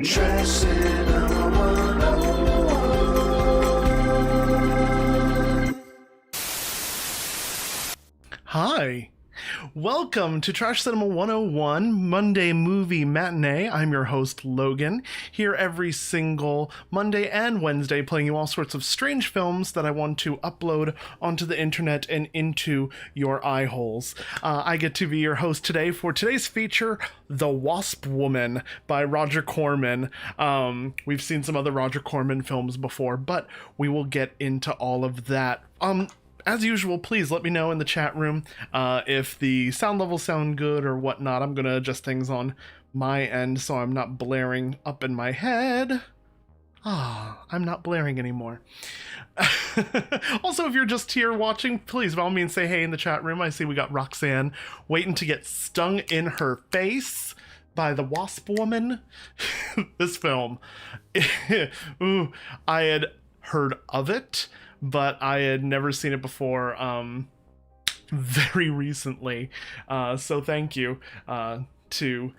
Trash Cinema 101. Hi, welcome to Trash Cinema 101 Monday Movie Matinee. I'm your host Logan, here every single Monday and Wednesday playing you all sorts of strange films that I want to upload onto the internet and into your eye holes. I get to be your host today for today's feature, The Wasp Woman by Roger Corman. We've seen some other Roger Corman films before, but we will get into all of that. As usual, please let me know in the chat room if the sound levels sound good or whatnot. I'm going to adjust things on my end so I'm not blaring up in my head. I'm not blaring anymore. Also, if you're just here watching, please by all means say hey in the chat room. I see we got Roxanne waiting to get stung in her face by the Wasp Woman. This film. Ooh, I had heard of it, but I had never seen it before very recently. So thank you to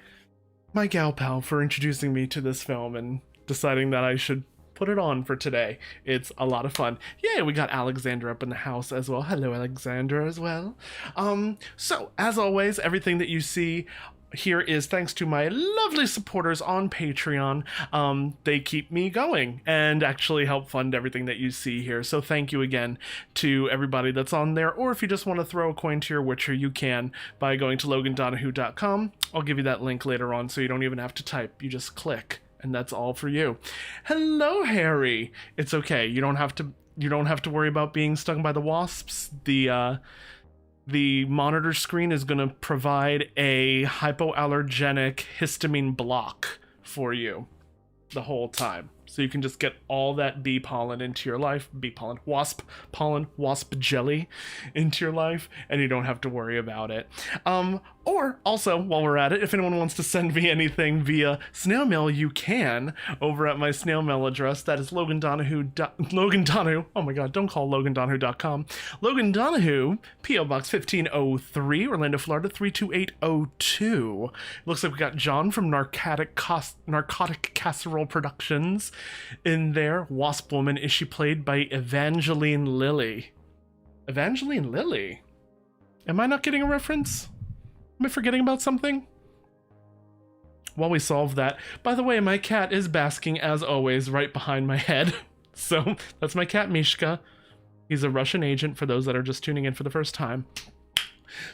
my gal pal for introducing me to this film and deciding that I should put it on for today. It's a lot of fun. Yay, we got Alexandra up in the house as well. Hello, Alexandra, as well. So, as always, everything that you see here is thanks to my lovely supporters on Patreon. They keep me going and actually help fund everything that you see here. So thank you again to everybody that's on there. Or if you just want to throw a coin to your Witcher, you can by going to LoganDonahoo.com. I'll give you that link later on so you don't even have to type. You just click and that's all for you. Hello, Harry. It's okay. You don't have to worry about being stung by the wasps. The monitor screen is going to provide a hypoallergenic histamine block for you the whole time. So you can just get all that bee pollen into your life, wasp jelly into your life, and you don't have to worry about it. Or also, while we're at it, if anyone wants to send me anything via snail mail, you can over at my snail mail address. That is Logan Donahoo. Oh my God, don't call LoganDonahoo.com. Logan Donahoo, P.O. Box 1503, Orlando, Florida 32802. Looks like we got John from Narcotic Casserole Productions in there. Wasp Woman, is she played by Evangeline Lilly? Evangeline Lilly? Am I not getting a reference? Am I forgetting about something? While we solve that, by the way, my cat is basking as always right behind my head. So that's my cat Mishka. He's a Russian agent for those that are just tuning in for the first time.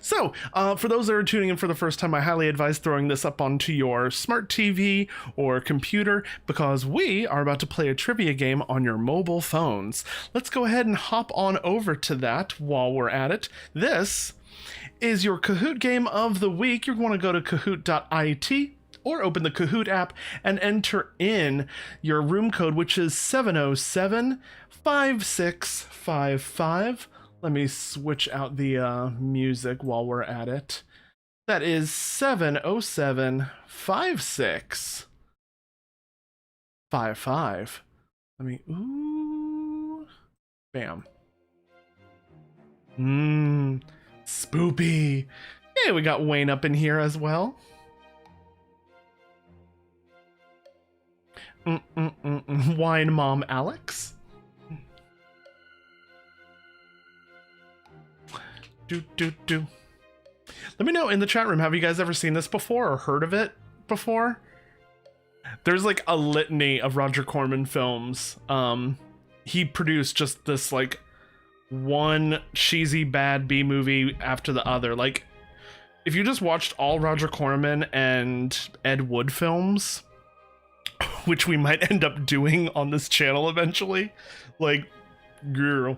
So, for those that are tuning in for the first time, I highly advise throwing this up onto your smart TV or computer because we are about to play a trivia game on your mobile phones. Let's go ahead and hop on over to that while we're at it. This is your Kahoot game of the week. You're going to go to kahoot.it or open the Kahoot app and enter in your room code, which is 707-5655. Let me switch out the music while we're at it. That is 707-5655. Let me, ooh, bam. Spoopy. Yeah, we got Wayne up in here as well. Wine Mom Alex. Do. Let me know in the chat room, have you guys ever seen this before or heard of it before? There's like a litany of Roger Corman films. He produced just this like one cheesy bad B movie after the other. Like if you just watched all Roger Corman and Ed Wood films, which we might end up doing on this channel eventually, like, girl.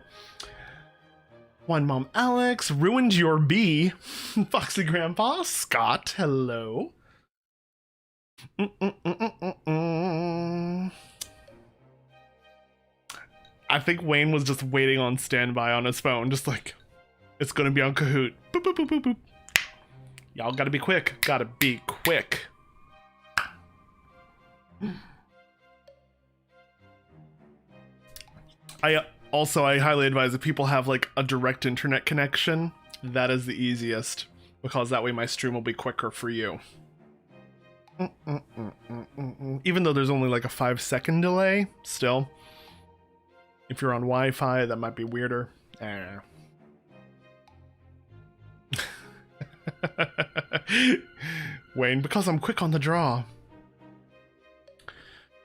One Mom Alex, Ruined Your Bee, Foxy Grandpa, Scott, hello. I think Wayne was just waiting on standby on his phone, just like, it's gonna be on Kahoot. Boop, boop, boop, boop, boop. Y'all gotta be quick, I highly advise if people have like a direct internet connection, that is the easiest, because that way my stream will be quicker for you. Even though there's only like a 5-second delay, still. If you're on Wi-Fi, that might be weirder. I don't know. Wayne, because I'm quick on the draw.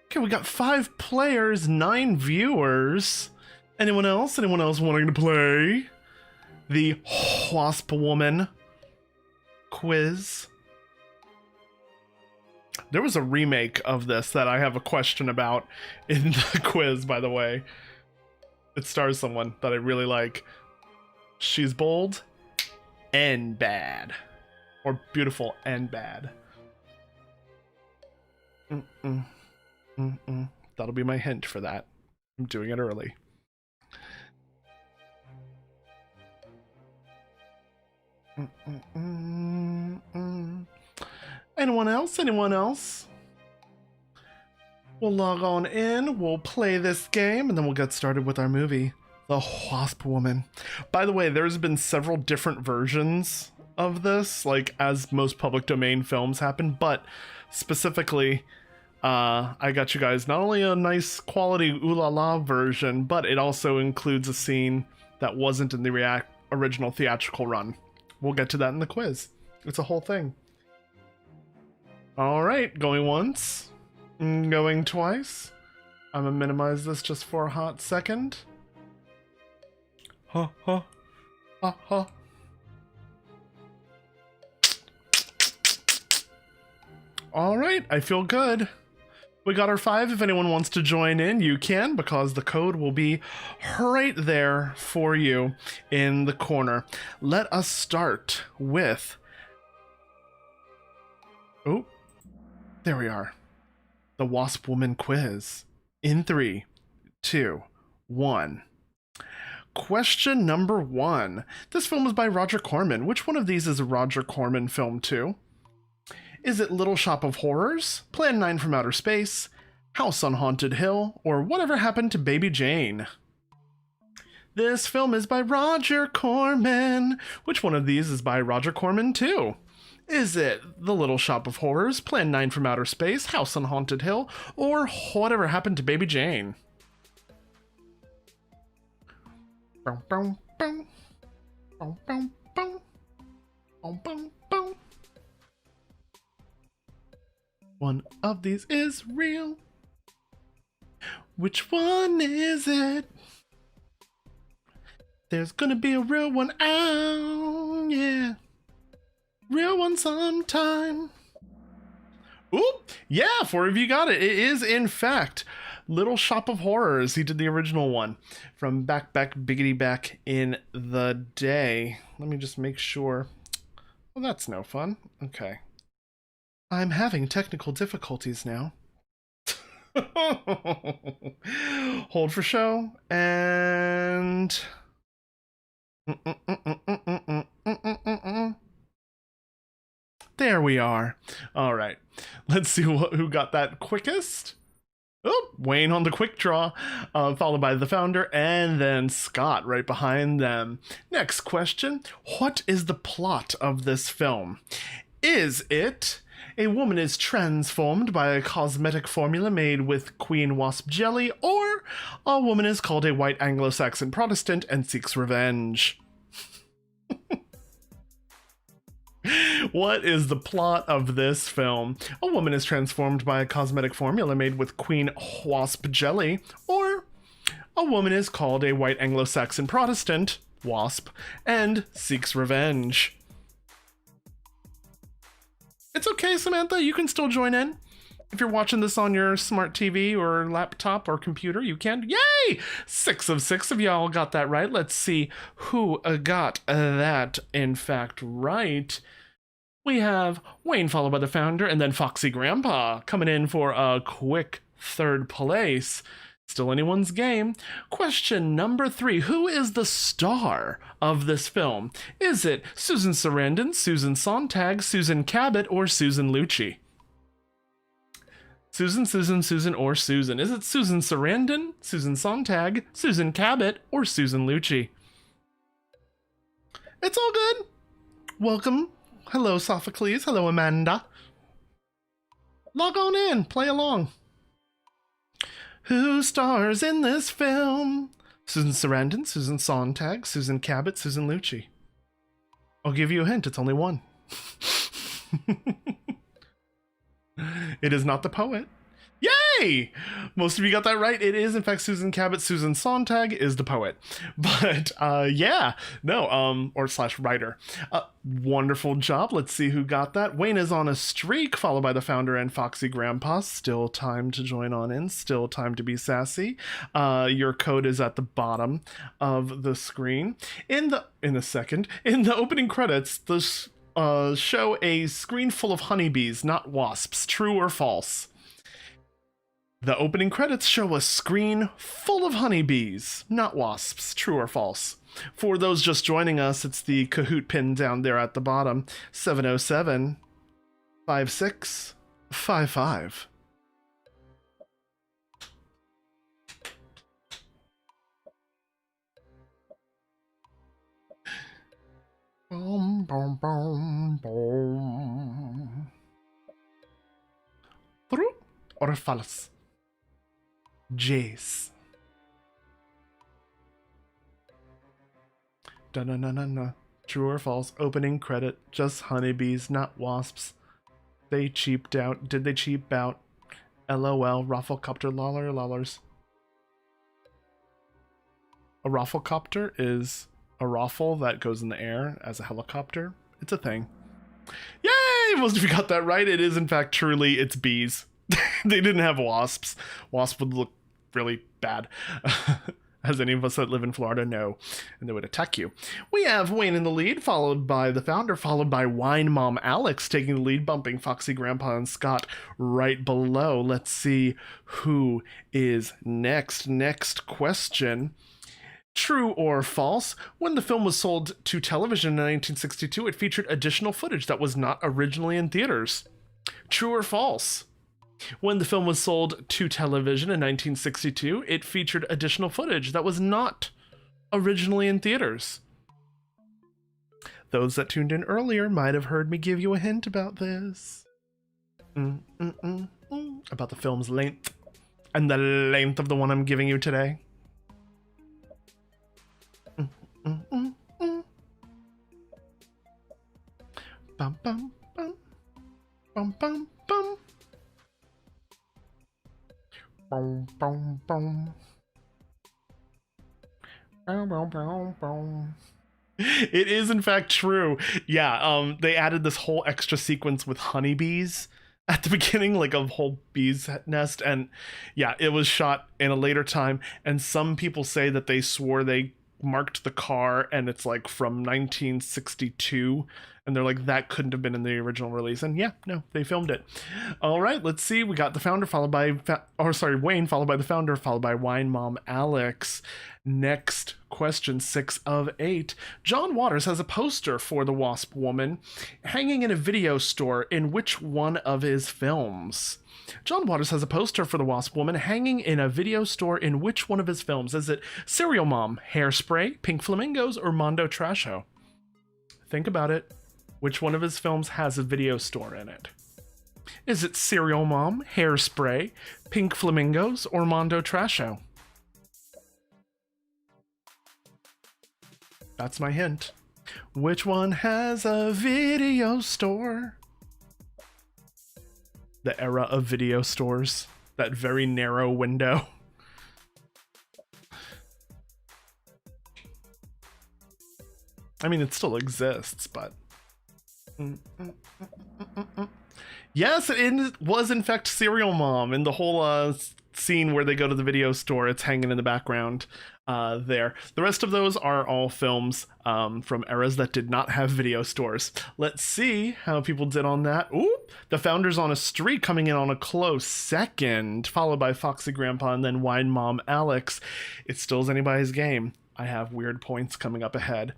Okay, we got 5 players, 9 viewers. Anyone else? Anyone else wanting to play the Wasp Woman quiz? There was a remake of this that I have a question about in the quiz, by the way. It stars someone that I really like. She's bold and bad. Or beautiful and bad. That'll be my hint for that. I'm doing it early. Anyone else? Anyone else? We'll log on in, we'll play this game, and then we'll get started with our movie, The Wasp Woman. By the way, there's been several different versions of this, like as most public domain films happen, but specifically, I got you guys not only a nice quality ooh la la version, but it also includes a scene that wasn't in the original theatrical run. We'll get to that in the quiz. It's a whole thing. All right, going once, going twice. I'm gonna minimize this just for a hot second. Ha ha ha ha. All right, I feel good. We got our 5. If anyone wants to join in, you can, because the code will be right there for you in the corner. Let us start with... Oh, there we are. The Wasp Woman quiz. In 3, 2, 1. Question number 1. This film is by Roger Corman. Which one of these is a Roger Corman film too? Is it Little Shop of Horrors, Plan 9 from Outer Space, House on Haunted Hill, or Whatever Happened to Baby Jane? This film is by Roger Corman. Which one of these is by Roger Corman too? Is it The Little Shop of Horrors, Plan 9 from Outer Space, House on Haunted Hill, or Whatever Happened to Baby Jane? Boom, boom, boom. Boom, boom, boom. Boom, boom, boom. One of these is real. Which one is it? There's gonna be a real one out, yeah. Real one sometime. Ooh, yeah, 4 of you got it. It is, in fact, Little Shop of Horrors. He did the original one from back biggity back in the day. Let me just make sure. Well, that's no fun. Okay. I'm having technical difficulties now. Hold for show, and... There we are. All right. Let's see who got that quickest. Oh, Wayne on the quick draw, followed by the founder, and then Scott right behind them. Next question. What is the plot of this film? Is it... A woman is transformed by a cosmetic formula made with Queen Wasp jelly, or a woman is called a white Anglo-Saxon Protestant and seeks revenge? What is the plot of this film? A woman is transformed by a cosmetic formula made with Queen Wasp jelly, or a woman is called a white Anglo-Saxon Protestant, Wasp, and seeks revenge. It's okay, Samantha, you can still join in. If you're watching this on your smart TV or laptop or computer, you can. Yay! 6 of 6 of y'all got that right. Let's see who got that, in fact, right. We have Wayne followed by the founder, and then Foxy Grandpa coming in for a quick 3rd place. Still anyone's game. Question number 3. Who is the star of this film? Is it Susan Sarandon, Susan Sontag, Susan Cabot, or Susan Lucci? Susan, or Susan? Is it Susan Sarandon, Susan Sontag, Susan Cabot, or Susan Lucci? It's all good. Welcome. Hello, Sophocles. Hello, Amanda. Log on in, play along. Who stars in this film? Susan Sarandon, Susan Sontag, Susan Cabot, Susan Lucci. I'll give you a hint, it's only one. It is not the poet. Yay! Most of you got that right. It is, in fact, Susan Cabot. Susan Sontag is the poet. But, yeah. No, or slash writer. Wonderful job. Let's see who got that. Wayne is on a streak, followed by the founder and Foxy Grandpa. Still time to join on in. Still time to be sassy. Your code is at the bottom of the screen. In the opening credits, this show a screen full of honeybees, not wasps. True or false? The opening credits show a screen full of honeybees, not wasps. True or false? For those just joining us, it's the Kahoot pin down there at the bottom. 707-5655. Boom, boom, boom, boom. True or false? Jace. Da-na-na-na-na. True or false? Opening credit. Just honeybees, not wasps. They cheaped out. Did they cheap out? LOL. Rafflecopter lollers. A rafflecopter is a raffle that goes in the air as a helicopter. It's a thing. Yay! Most of you got that right. It is, in fact, truly, it's bees. They didn't have wasps. Wasp would look really bad. As any of us that live in Florida know, and they would attack you. We have Wayne in the lead, followed by the founder, followed by Wine Mom Alex taking the lead, bumping Foxy Grandpa and Scott right below. Let's see who is next. Next question. True or false? When the film was sold to television in 1962, it featured additional footage that was not originally in theaters. True or false? When the film was sold to television in 1962, it featured additional footage that was not originally in theaters. Those that tuned in earlier might have heard me give you a hint about this. About the film's length. And the length of the one I'm giving you today. Bum bum bum. Bum bum bum. Boom, boom, boom. Boom, boom, boom, boom. It is, in fact, true. Yeah, they added this whole extra sequence with honeybees at the beginning, like a whole bee's nest. And yeah, it was shot in a later time. And some people say that they swore they marked the car and it's like from 1962. And they're like, that couldn't have been in the original release. And yeah, no, they filmed it. All right, let's see. We got the founder followed by, Wayne, followed by the founder, followed by Wine Mom Alex. Next question, 6 of 8. John Waters has a poster for the Wasp Woman hanging in a video store in which one of his films? John Waters has a poster for the Wasp Woman hanging in a video store in which one of his films? Is it Serial Mom, Hairspray, Pink Flamingos, or Mondo Trasho? Think about it. Which one of his films has a video store in it? Is it Serial Mom, Hairspray, Pink Flamingos, or Mondo Trasho? That's my hint. Which one has a video store? The era of video stores. That very narrow window. I mean, it still exists, but... Yes, it was in fact Serial Mom, and the whole scene where they go to the video store, it's hanging in the background there. The rest of those are all films from eras that did not have video stores. Let's see how people did on that. Ooh, the founder's on a streak, coming in on a close second, followed by Foxy Grandpa and then Wine Mom Alex. It still is anybody's game. I have weird points coming up ahead.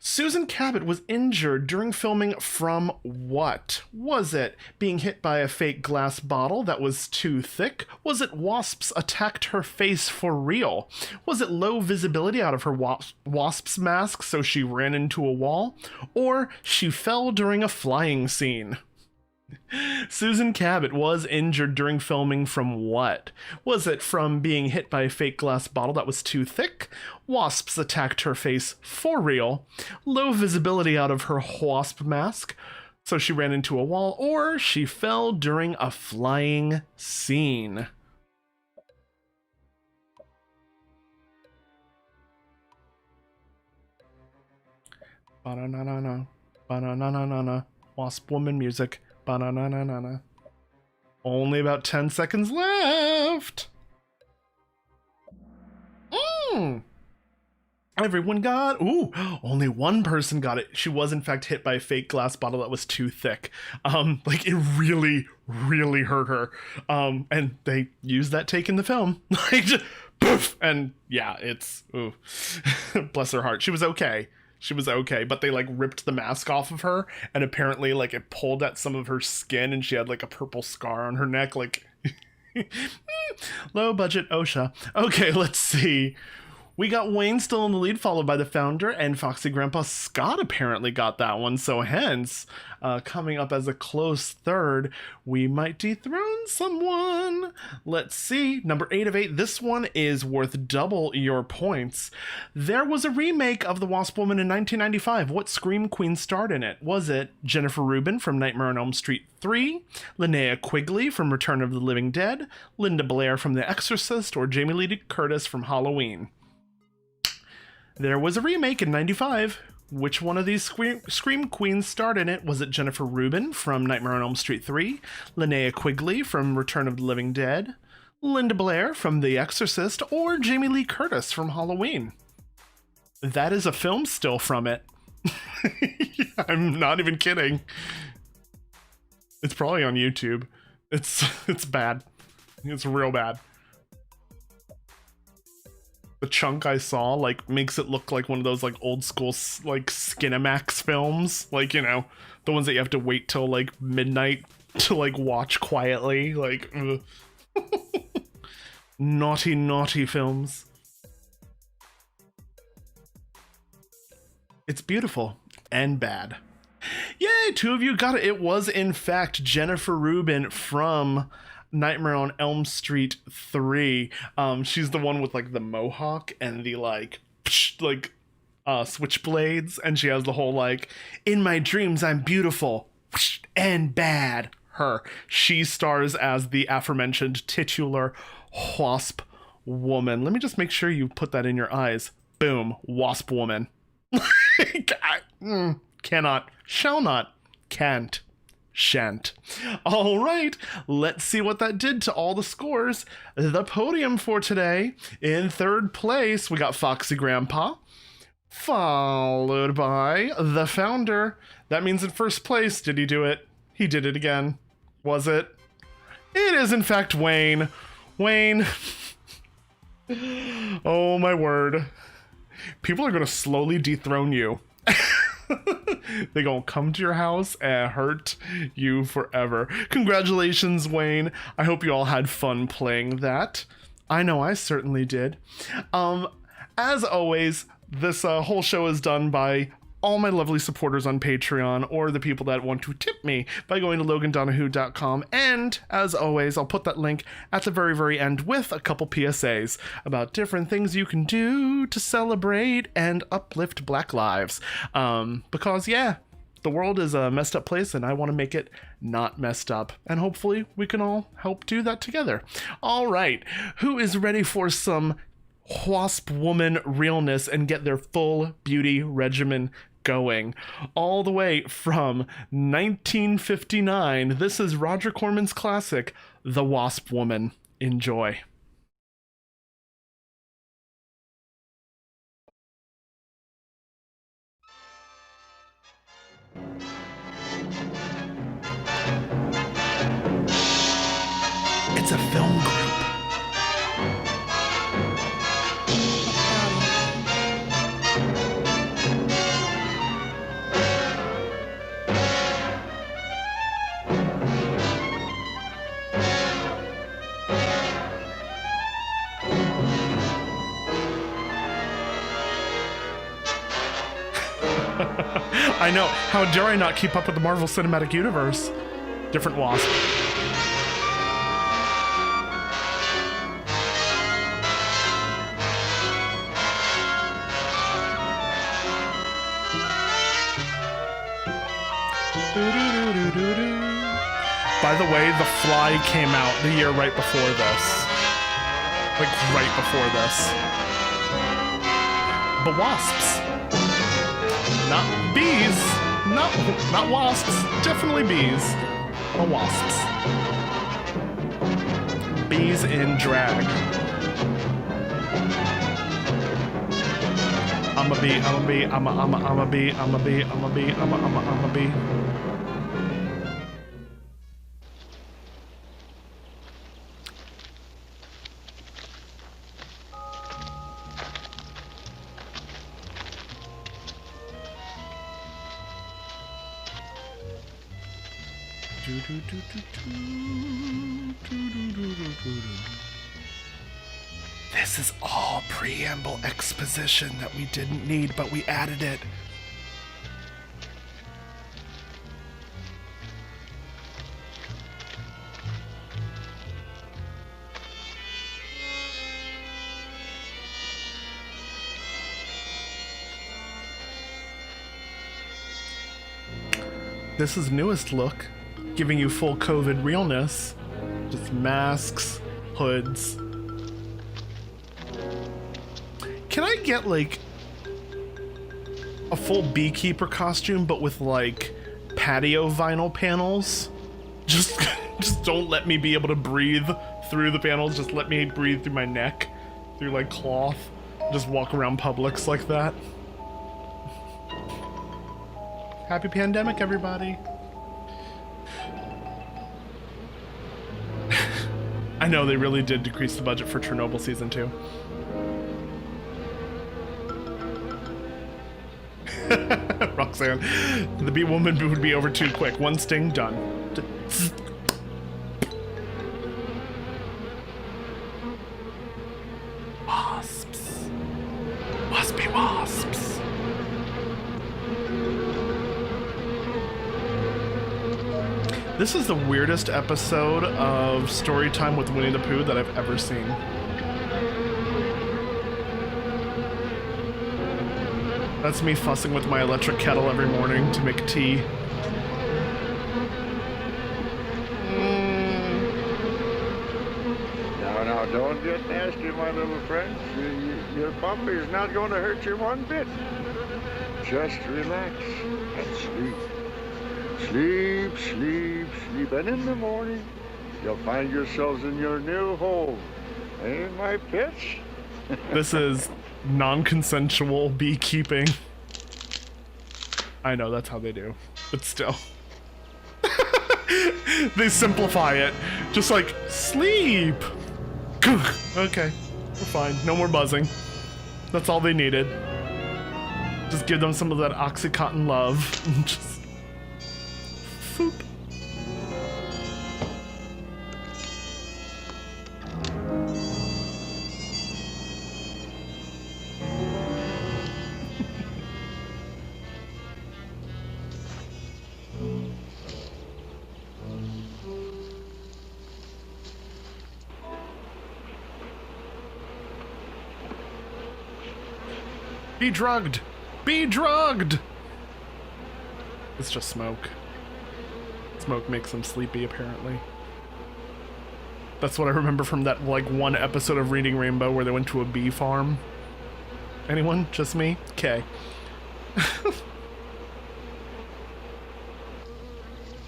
Susan Cabot was injured during filming from what? Was it being hit by a fake glass bottle that was too thick? Was it wasps attacked her face for real? Was it low visibility out of her wasp's mask so she ran into a wall? Or she fell during a flying scene? Susan Cabot was injured during filming from what? Was it from being hit by a fake glass bottle that was too thick? Wasps attacked her face for real? Low visibility out of her wasp mask, so she ran into a wall? Or she fell during a flying scene? Ba-na-na-na-na. Ba-na-na-na-na. Wasp Woman music. Ba-na-na-na-na-na. Only about 10 seconds left. Everyone got... Ooh, only one person got it. She was, in fact, hit by a fake glass bottle that was too thick. Like, it really, really hurt her. And they used that take in the film. Like, just, poof! And, yeah, it's... Ooh. Bless her heart. She was okay. She was okay, but they like ripped the mask off of her, and apparently like it pulled at some of her skin, and she had like a purple scar on her neck. Like low budget OSHA. Okay, let's see. We got Wayne still in the lead, followed by the founder, and Foxy Grandpa Scott apparently got that one. So hence, coming up as a close third, we might dethrone someone. Let's see. Number 8 of 8. This one is worth double your points. There was a remake of The Wasp Woman in 1995. What Scream Queen starred in it? Was it Jennifer Rubin from Nightmare on Elm Street 3, Linnea Quigley from Return of the Living Dead, Linda Blair from The Exorcist, or Jamie Lee Curtis from Halloween? There was a remake in 95. Which one of these Scream Queens starred in it? Was it Jennifer Rubin from Nightmare on Elm Street 3, Linnea Quigley from Return of the Living Dead, Linda Blair from The Exorcist, or Jamie Lee Curtis from Halloween? That is a film still from it. I'm not even kidding. It's probably on YouTube. It's bad. It's real bad. The chunk I saw like makes it look like one of those like old school like Skinamax films, like, you know, the ones that you have to wait till like midnight to like watch quietly, like naughty films. It's beautiful and bad. Yay, 2 of you got it. It was in fact Jennifer Rubin from Nightmare on Elm Street 3. She's the one with like the mohawk and the like switchblades, and she has the whole like, in my dreams I'm beautiful and bad. Her. She stars as the aforementioned titular Wasp Woman. Let me just make sure you put that in your eyes. Boom, Wasp Woman. Cannot, shall not, can't, shan't. All right, let's see what that did to all the scores. The podium for today, in 3rd place, we got Foxy Grandpa, followed by the founder. That means in 1st place, did he do it? He did it again. Was it? It is in fact Wayne. Wayne. Oh my word. People are gonna slowly dethrone you. They gonna come to your house and hurt you forever. Congratulations, Wayne. I hope you all had fun playing that. I know I certainly did. As always, this whole show is done by all my lovely supporters on Patreon, or the people that want to tip me by going to logandonahoo.com. And as always, I'll put that link at the very, very end with a couple PSAs about different things you can do to celebrate and uplift Black lives. Because yeah, the world is a messed up place, and I want to make it not messed up. And hopefully we can all help do that together. All right, who is ready for some Wasp Woman realness and get their full beauty regimen going? All the way from 1959, this is Roger Corman's classic, The Wasp Woman. Enjoy. It's a film group. I know. How dare I not keep up with the Marvel Cinematic Universe? Different wasp. By the way, The Fly came out the year right before this. Like, right before this. But wasps. Not bees. Not wasps. Definitely bees. But wasps. Bees in drag. I'm a bee, I'm a bee, I'm a bee, I'm a bee, I'm a bee, I'm a bee. This is all preamble exposition that we didn't need, but we added it. This is newest look, giving you full COVID realness. Just masks, hoods. Can I get like a full beekeeper costume, but with like patio vinyl panels? Just don't let me be able to breathe through the panels. Just let me breathe through my neck, through like cloth. Just walk around Publix like that. Happy pandemic, everybody. I know they really did decrease the budget for Chernobyl season 2. Roxanne, the bee woman would be over too quick. One sting, done. Wasps. Waspy wasps. This is the weirdest episode of Storytime with Winnie the Pooh that I've ever seen. That's me fussing with my electric kettle every morning to make tea. Now, don't get nasty, my little friend. Your puppy is not going to hurt you one bit. Just relax and sleep. Sleep, sleep, sleep. And in the morning, you'll find yourselves in your new home. Ain't my pitch? This is non-consensual beekeeping. I know that's how they do, but still. They simplify it. Just like, sleep. Okay, we're fine. No more buzzing. That's all they needed. Just give them some of that Oxycontin love. Just foop. Be drugged! Be drugged! It's just smoke. Smoke makes them sleepy, apparently. That's what I remember from that, like, one episode of Reading Rainbow where they went to a bee farm. Anyone? Just me? Okay.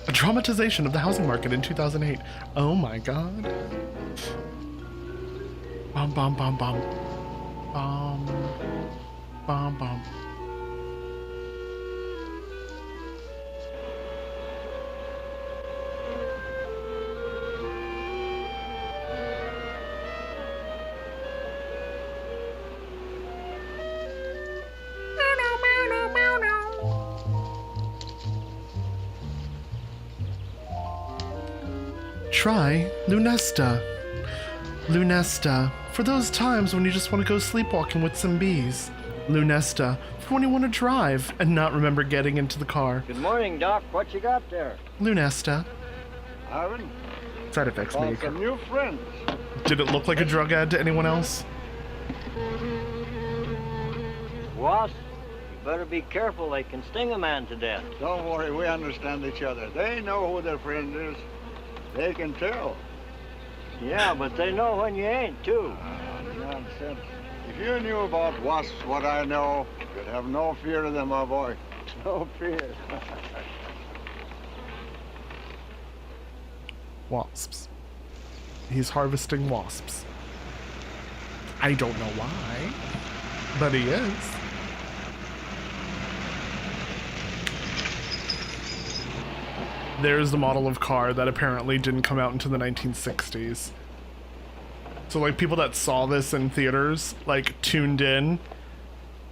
A dramatization of the housing market in 2008. Oh my god. Bum bum bum bum. Bum. Bum bum. Try Lunesta. Lunesta, for those times when you just want to go sleepwalking with some bees. Lunesta, for when you want to drive and not remember getting into the car. Good morning, Doc. What you got there? Lunesta. haven't? Side effects Found make. some new friends. Did it look like a drug ad to anyone else? Wasp, you better be careful. They can sting a man to death. Don't worry, we understand each other. They know who their friend is. They can tell. Yeah, but they know when you ain't, too. Nonsense. If you knew about wasps what I know, you'd have no fear of them, my boy. No fear. Wasps. He's harvesting wasps. I don't know why, but he is. There's the model of car that apparently didn't come out into the 1960s. So like people that saw this in theaters, like tuned in,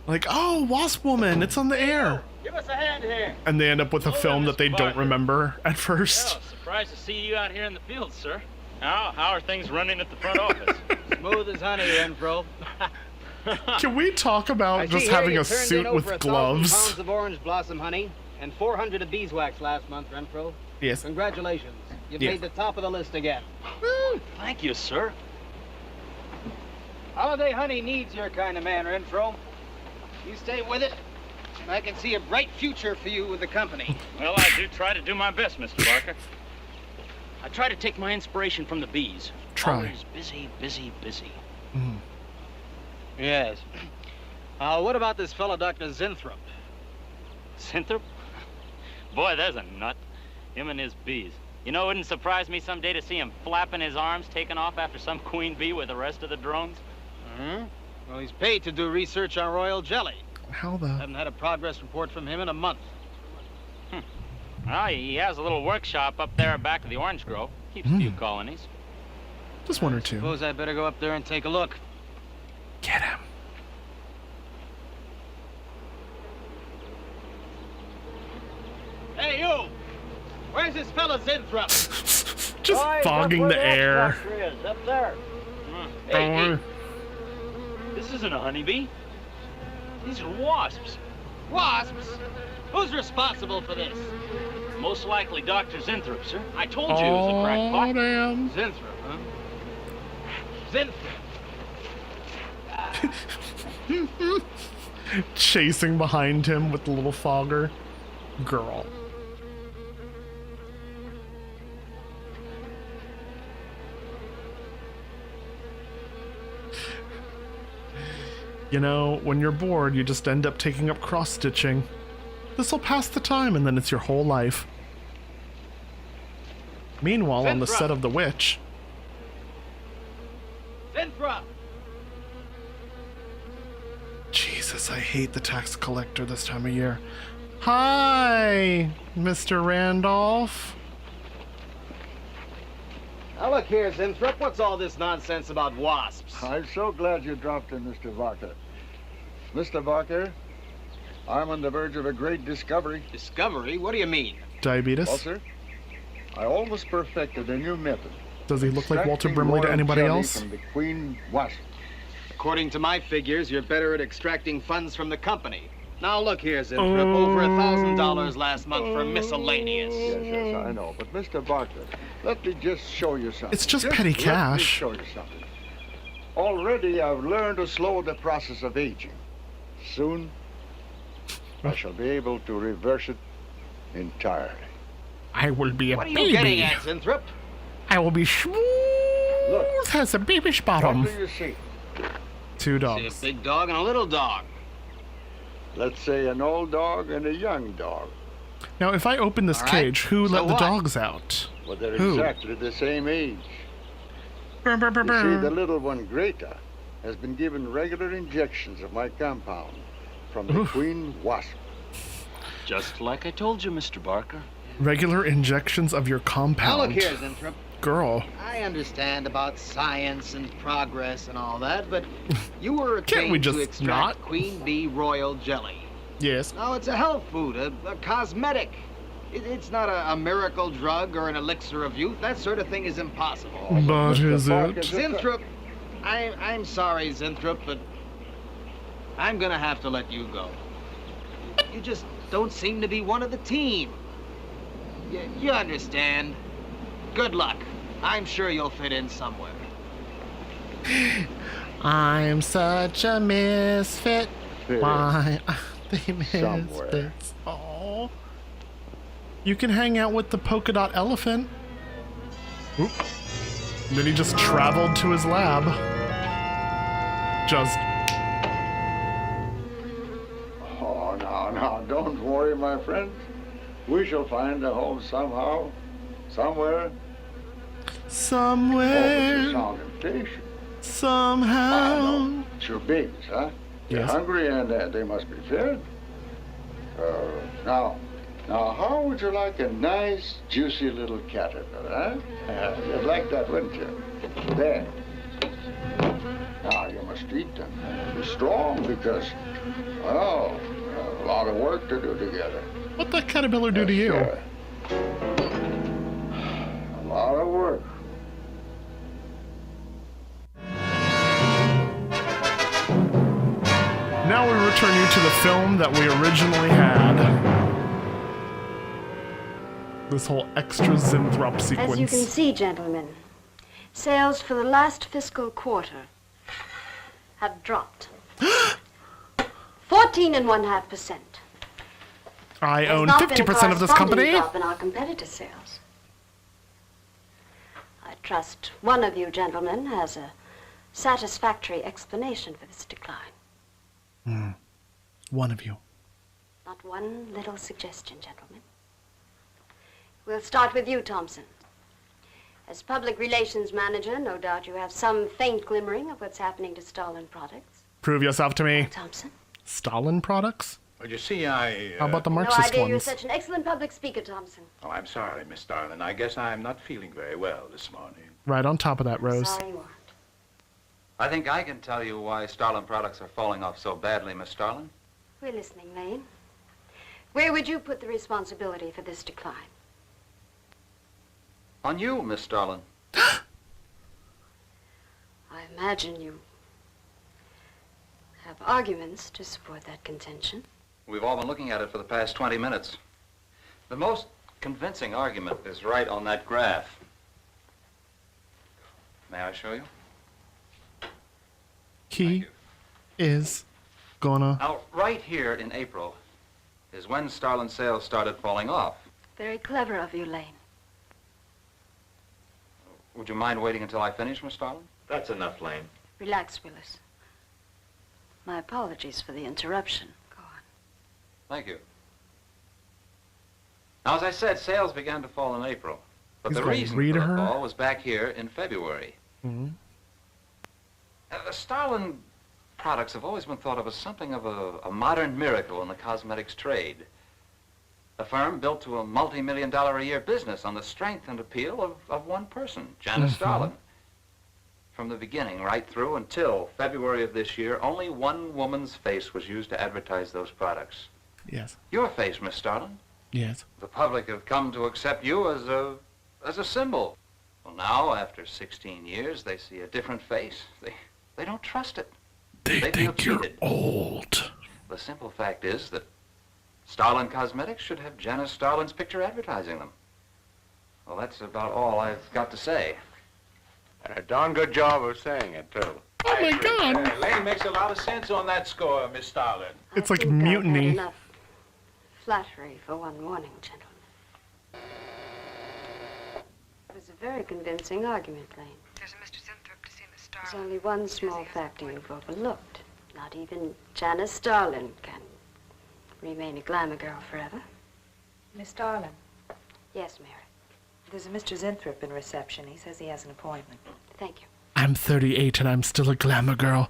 like, oh, Wasp Woman, it's on the air. Give us a hand here. And they end up with a film that they don't remember at first. Well, surprised to see you out here in the field, sir. How are things running at the front office? Smooth as honey, Renfro. Can we talk about just having a suit with gloves? Pounds of orange blossom honey and 400 of beeswax last month, Renfro. Yes. Congratulations. You've Yes. made the top of the list again. Thank you, sir. Holiday honey needs your kind of man, Renfro. You stay with it, and I can see a bright future for you with the company. Well, I do try to do my best, Mr. Barker. I try to take my inspiration from the bees. Try. Always busy, busy, busy. Mm. Yes. What about this fellow, Dr. Zinthrop? Synthrop? Boy, there's a nut. Him and his bees. You know, it wouldn't surprise me someday to see him flapping his arms, taking off after some queen bee with the rest of the drones. Hmm? Well, he's paid to do research on royal jelly. How the... Haven't had a progress report from him in a month. Well, he has a little workshop up there back of the orange grove. Keeps a few colonies. Just one or two. Suppose I better go up there and take a look. Get him. Hey, you! Where's this fella Zinthrop? Just Boys, fogging up where the that air. structure is, up there. Hey, this isn't a honeybee. These are wasps. Wasps? Who's responsible for this? Most likely Dr. Zinthrop, sir. I told you it was a crackpot. Damn. Zinthrop, huh? Zinthrop. Chasing behind him with the little fogger. Girl. You know, when you're bored, you just end up taking up cross-stitching. This'll pass the time, and then it's your whole life. Meanwhile, on the Zinthrop. set of The Witch... Zinthrop! Jesus, I hate the tax collector this time of year. Hi, Mr. Randolph. Now look here, Zinthrop. What's all this nonsense about wasps? I'm so glad you dropped in, Mr. Barker. Mr. Barker, I'm on the verge of a great discovery. Discovery? What do you mean? Diabetes? Well, sir, I almost perfected a new method. Does he look like Walter Extracting Brimley to royal anybody jelly else? From the queen wasp. According to my figures, you're better at extracting funds from the company. Now look here, Zinthrop. Over $1,000 last month for miscellaneous. Yes, I know. But Mr. Barker, let me just show you something. It's just petty cash. Let me show you something. Already I've learned to slow the process of aging. Soon, I shall be able to reverse it entirely. I will be a What are you baby. getting at, Zinthrop? I will be smooth as a baby's bottom. What do you see? Two See a dogs. big dog and a little dog. Let's say an old dog and a young dog. Now, if I open this All right. cage, who So let the what? dogs out? Well, they're Who? exactly the same age. Brr, brr, brr, You see, the brr. little one, Greta, has been given regular injections of my compound from the queen wasp. Just like I told you, Mr. Barker. Regular injections of your Now compound. look here, Zinthrop. Girl. I understand about science and progress and all that, but you were Can't we trained just to extract not? queen bee royal jelly. Yes. Now, it's a health food, a cosmetic. It's not a miracle drug or an elixir of youth. That sort of thing is impossible. But Mr. is Barker, it? Zinthrop, I'm sorry, Zinthrop, but I'm gonna have to let you go. You just don't seem to be one of the team. You understand. Good luck. I'm sure you'll fit in somewhere. I'm such a misfit. Fit Why are they somewhere. misfits? Oh. You can hang out with the polka dot elephant. Oop. Then he just traveled to his lab. Just. Oh, no, don't worry, my friend. We shall find a home somehow, somewhere. Oh, but you Somewhere. sound impatient. Somehow. No. It's your babies, huh? They're Yes. hungry and they must be fed. Now, how would you like a nice, juicy little caterpillar, huh? You'd like that, wouldn't you? There. Now, you must eat them. Be strong because, well, a lot of work to do together. What the caterpillar do to you? Yes, sir. A lot of work. Now we return you to the film that we originally had. This whole extra Zinthrop sequence. As you can see, gentlemen, sales for the last fiscal quarter have dropped. 14.5%. I There's own not been a 50% of this company. corresponding drop in our competitor sales. I trust one of you gentlemen has a satisfactory explanation for this decline. One of you. Not one little suggestion, gentlemen. We'll start with you, Thompson. As public relations manager, no doubt you have some faint glimmering of what's happening to Stalin products. Prove yourself to me. Thompson? Stalin products? Well, you see, I... How about the No Marxist idea you're ones? such an excellent public speaker, Thompson. Oh, I'm sorry, Miss Starlin. I guess I'm not feeling very well this morning. Right on top of that, Rose. Sorry you aren't. I think I can tell you why Starlin products are falling off so badly, Miss Starlin. We're listening, Lane. Where would you put the responsibility for this decline? On you, Miss Starlin. I imagine you have arguments to support that contention. We've all been looking at it for the past 20 minutes. The most convincing argument is right on that graph. May I show you? He is gonna. Now, right here in April is when Starlin sales started falling off. Very clever of you, Lane. Would you mind waiting until I finish, Miss Starlin? That's enough, Lane. Relax, Willis. My apologies for the interruption. Go on. Thank you. Now, as I said, sales began to fall in April. But He's the gonna reason read for the her? fall was back here in February. Mhm. The Starlin products have always been thought of as something of a modern miracle in the cosmetics trade. A firm built to a multi-million-dollar-a-year business on the strength and appeal of one person, Janice Starlin. From the beginning, right through until February of this year, only one woman's face was used to advertise those products. Yes. Your face, Miss Starlin. Yes. The public have come to accept you as a symbol. Well, now, after 16 years, they see a different face. They don't trust it. They feel think you're cheated. old. The simple fact is that Starlin Cosmetics should have Janice Starlin's picture advertising them. Well, that's about all I've got to say. And a darn good job of saying it, too. Oh my God! Lane makes a lot of sense on that score, Miss Starlin. It's I like think I've had mutiny. enough flattery for one morning, gentlemen. It was a very convincing argument, Lane. There's a Mr. Zinthrop to see Miss There's Starlin. only one small factor you've overlooked. Not even Janice Starlin can remain a glamour girl forever. Miss Starlin, Yes, Mary. there's a Mr. Zinthrop in reception. He says he has an appointment. Thank you. I'm 38 and I'm still a glamour girl.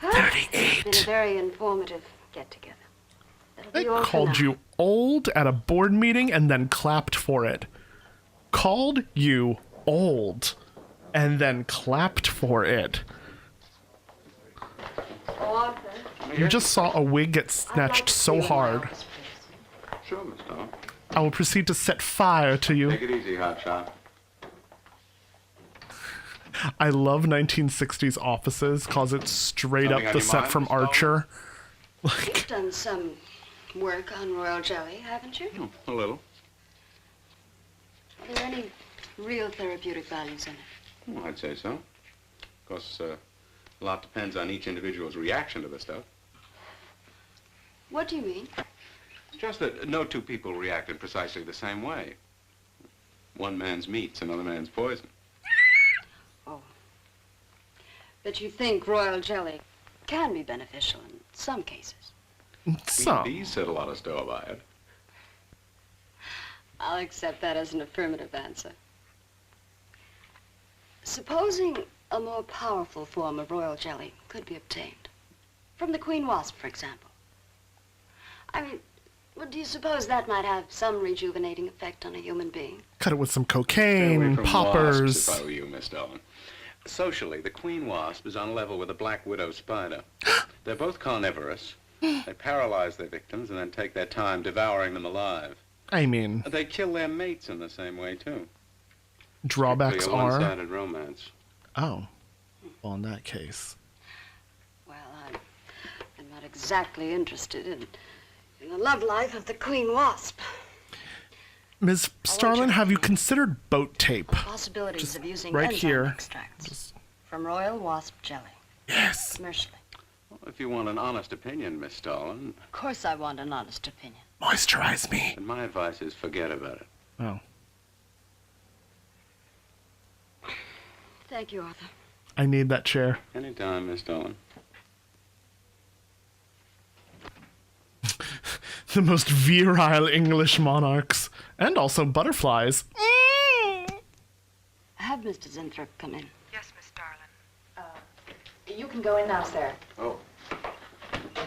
It's been a 38. very informative get-together. That'll They be all for called now. you old at a board meeting and then clapped for it. Called you old and then clapped for it. Oh, Arthur. You just saw a wig get snatched so hard. Sure, Miss Starlin. I will proceed to set fire to you. Take it easy, hotshot. I love 1960s offices because it's straight Something up on the your set mind, from Miss Starlin? Archer. You've done some work on royal jelly, haven't you? A little. Are there any real therapeutic values in it. Well, I'd say so. Of course, a lot depends on each individual's reaction to the stuff. What do you mean? Just that no two people react in precisely the same way. One man's meat's another man's poison. Oh. But you think royal jelly can be beneficial in some cases? Some. Bees said a lot of store by it. I'll accept that as an affirmative answer. Supposing a more powerful form of royal jelly could be obtained. From the queen wasp, for example. I mean, well, do you suppose that might have some rejuvenating effect on a human being? Cut it with some Stay away cocaine, from poppers. wasps, if I were you, Miss Dolan. Socially, the queen wasp is on a level with the black widow spider. They're both carnivorous. They paralyze their victims and then take their time devouring them alive. I mean, They kill their mates in the same way, too. drawbacks Strictly a are. one-sided romance. Oh. Well, in that case. Well, I'm not exactly interested in the love life of the queen wasp. Ms. Starlin, have you considered boat tape? Possibilities of using right enzyme here. extracts from royal wasp jelly. Yes. Commercially. Well, if you want an honest opinion, Miss Dolan, Of course I want an honest opinion. Moisturize me. then my advice is forget about it. Oh. Thank you, Arthur. I need that chair. Anytime, Miss Dolan. The most virile English monarchs. And also butterflies. Have Mr. Zinthrop come in. Yes, Miss Darlin. You can go in now, sir. Oh,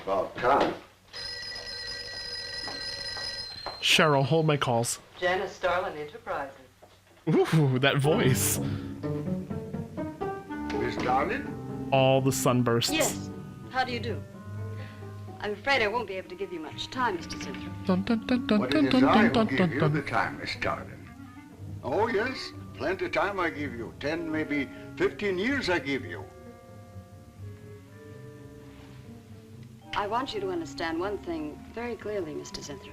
about time. Cheryl, hold my calls. Janice Starlin Enterprises. Ooh, that voice. Miss Darling? All the sunbursts. Yes. How do you do? I'm afraid I won't be able to give you much time, Mr. Zinthrop. Dun, dun, dun, dun, What dun, it is dun, I dun, who dun, give dun, you dun. the time, Miss Darling. Oh, yes. Plenty time I give you. 10, maybe 15 years I give you. I want you to understand one thing very clearly, Mr. Zinthrop.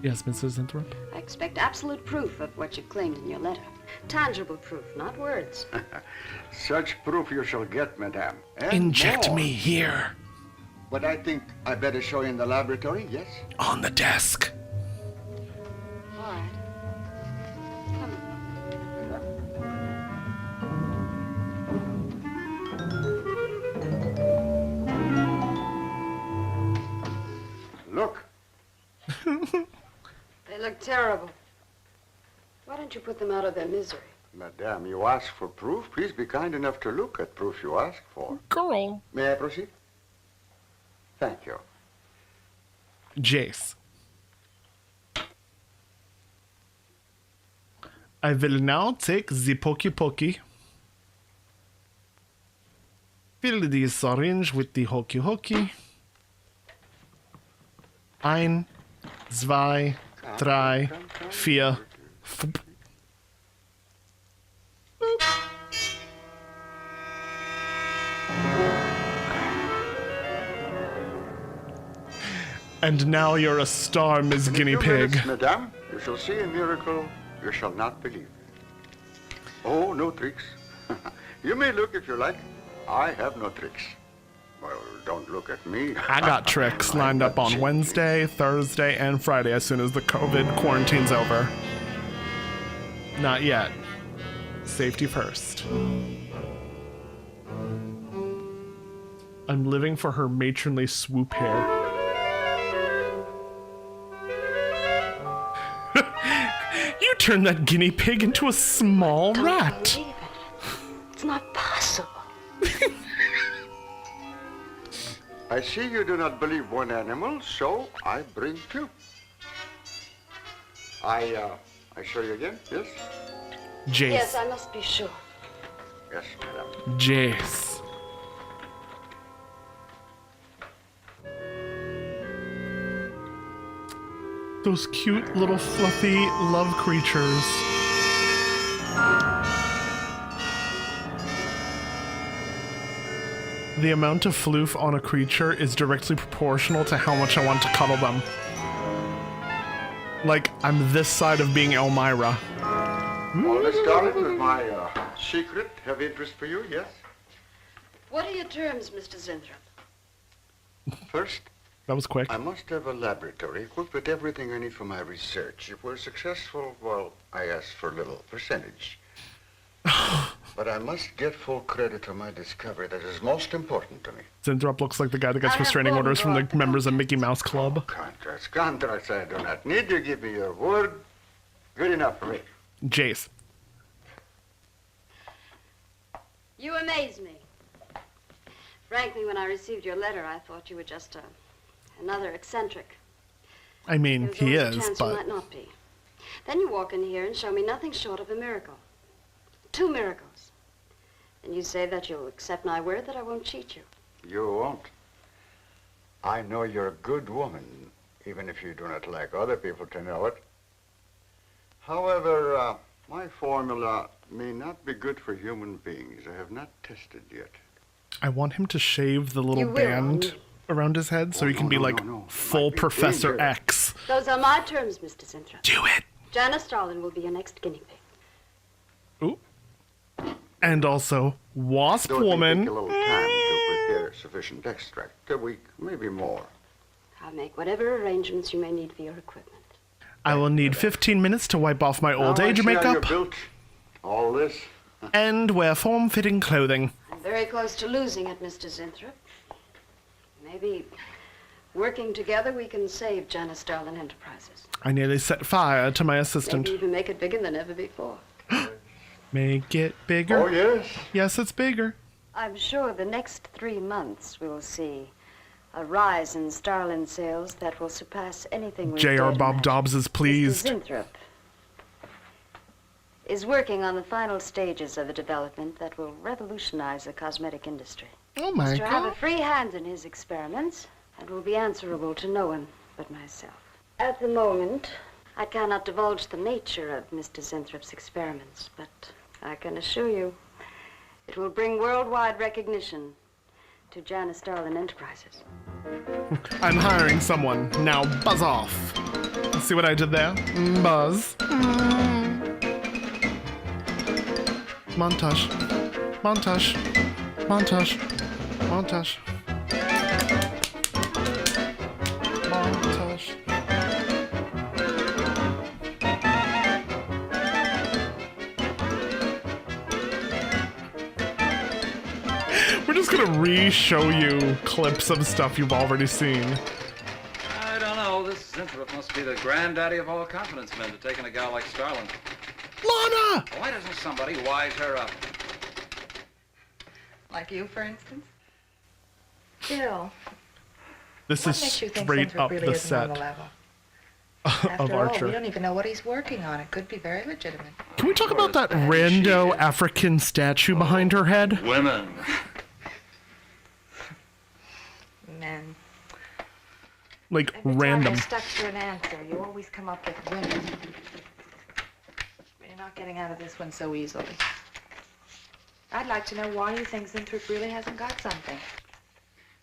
Yes, Mrs. Zinthrop. I expect absolute proof of what you claimed in your letter. Tangible proof, not words. Such proof you shall get, madame. And Inject more. me here. But I think I better show you in the laboratory, yes? On the desk. All right. Come. Look. They look terrible. Why don't you put them out of their misery? Madame, you ask for proof. Please be kind enough to look at proof you ask for. Girl. May I proceed? Thank you. Jace. I will now take the pokey pokey. Fill the syringe with the hokey hokey. 1, 2, 3, 4. Foop. And now you're a star, Miss In a Guinea few Pig. minutes, madame, you shall see a miracle you shall not believe. Oh, no tricks. You may look if you like. I have no tricks. Well, don't look at me. I got tricks lined up on Wednesday, Thursday, and Friday as soon as the COVID quarantine's over. Not yet. Safety first. I'm living for her matronly swoop hair. You turned that guinea pig into a small rat. Believe it. It's not possible. I see you do not believe one animal, so I bring two. I show you again, yes? Jace. Yes, I must be sure. Yes, madame. Jace. Those cute little fluffy love creatures. The amount of floof on a creature is directly proportional to how much I want to cuddle them. Like, I'm this side of being Elmira. Well, Miss Darling, with my secret have interest for you, yes? What are your terms, Mr. Zinthrop? First, That was quick. I must have a laboratory equipped with everything I need for my research. If we're successful, well, I ask for a little percentage. But I must get full credit for my discovery. That is most important to me. Zinthrop looks like the guy that gets restraining orders from the members of Mickey Mouse Club. Contracts, I do not need you. Give me your word. Good enough for me. Jace. You amaze me. Frankly, when I received your letter, I thought you were just another eccentric. I mean, There was he always a is, chance you but might not be. Then you walk in here and show me nothing short of a miracle. 2 miracles. And you say that you'll accept my word that I won't cheat you. You won't. I know you're a good woman, even if you do not like other people to know it. However, my formula may not be good for human beings. I have not tested yet. I want him to shave the little You will, band around his head so he can be like full Professor X. Those are my terms, Mr. Zinthrop. Do it. Janice Starlin will be your next guinea pig. Ooh. And also, Wasp Don't Woman. take a little time to prepare sufficient extract. A week, maybe more. I'll make whatever arrangements you may need for your equipment. I will need 15 minutes to wipe off my old Now, age I see how makeup you're built. All this. and wear form-fitting clothing. I'm very close to losing it, Mr. Zinthrop. Maybe working together we can save Janice Starlin Enterprises. I nearly set fire to my assistant. Maybe even make it bigger than ever before. Make it bigger. Oh, yes. Yes, it's bigger. I'm sure the next 3 months we'll see a rise in Starlin sales that will surpass anything we've J.R. dared Bob imagine. Dobbs is pleased. Mr. Zinthrop is working on the final stages of a development that will revolutionize the cosmetic industry. Oh my Mr. have a god. free hand in his experiments and will be answerable to no one but myself. At the moment, I cannot divulge the nature of Mr. Zinthrop's experiments, but I can assure you it will bring worldwide recognition to Janice Starlin Enterprises. I'm hiring someone. Now buzz off. See what I did there? Buzz. Montage. Montage. Montage. Montage. Montage. We're just gonna re-show you clips of stuff you've already seen. I don't know. This Zinthrop must be the granddaddy of all confidence men to taking a gal like Starlin. Lana! Why doesn't somebody wise her up? Like you, for instance? Bill, This what is makes you think straight Zinthrop up really the isn't on set the level? of After all, we Archer. don't even know what he's working on. It could be very legitimate. Can we talk about that rando African statue behind her head? Women. Men. Like, Every random. time you're stuck for an answer, you always come up with women. You're not getting out of this one so easily. I'd like to know why you think Zinthrop really hasn't got something.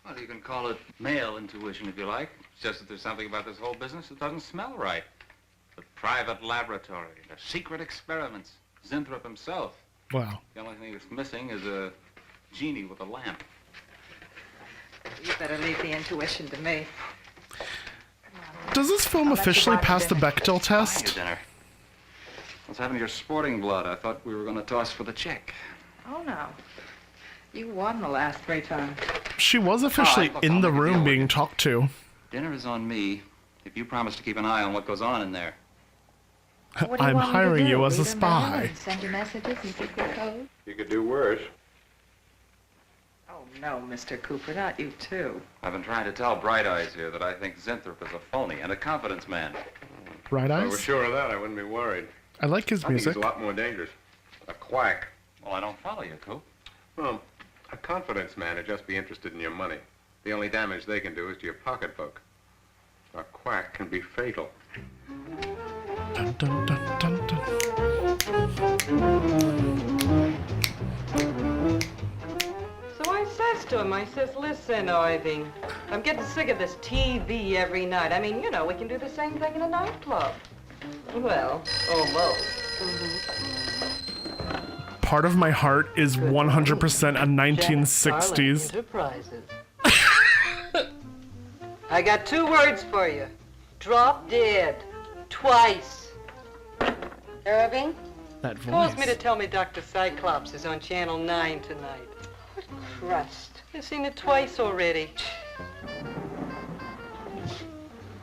Well, you can call it male intuition if you like. It's just that there's something about this whole business that doesn't smell right. The private laboratory, the secret experiments, Zinthrop himself. Wow. The only thing that's missing is a genie with a lamp. You better leave the intuition to me. Does this film officially pass the Bechdel Your test? dinner. What's happened to your sporting blood? I thought we were going to toss for the check. Oh, no. You won the last 3 times. She was officially look, in I'll the make a deal room with being you. talked to. Dinner is on me if you promise to keep an eye on what goes on in there. What do you I'm want me to hiring do? you as a Read 'em down spy. and send you messages in secret code? You could do worse. Oh, no, Mr. Cooper, not you, too. I've been trying to tell Bright Eyes here that I think Zinthrop is a phony and a confidence man. Bright If I were eyes? sure of that, I wouldn't be worried. I like his I think music. he's a lot more dangerous. A quack. Well, I don't follow you, Coop. Well, a confidence man would just be interested in your money. The only damage they can do is to your pocketbook. A quack can be fatal. Dun, dun, dun, dun, dun. So I says to him, I says, listen, Irving, I'm getting sick of this TV every night. I mean, you know, we can do the same thing in a nightclub. Well, almost. part of my heart is 100% a 1960s. Enterprises. I got 2 words for you. Drop dead. Twice. Irving? That Calls voice. me to tell me Dr. Cyclops is on Channel 9 tonight. What crust. I've seen it twice already.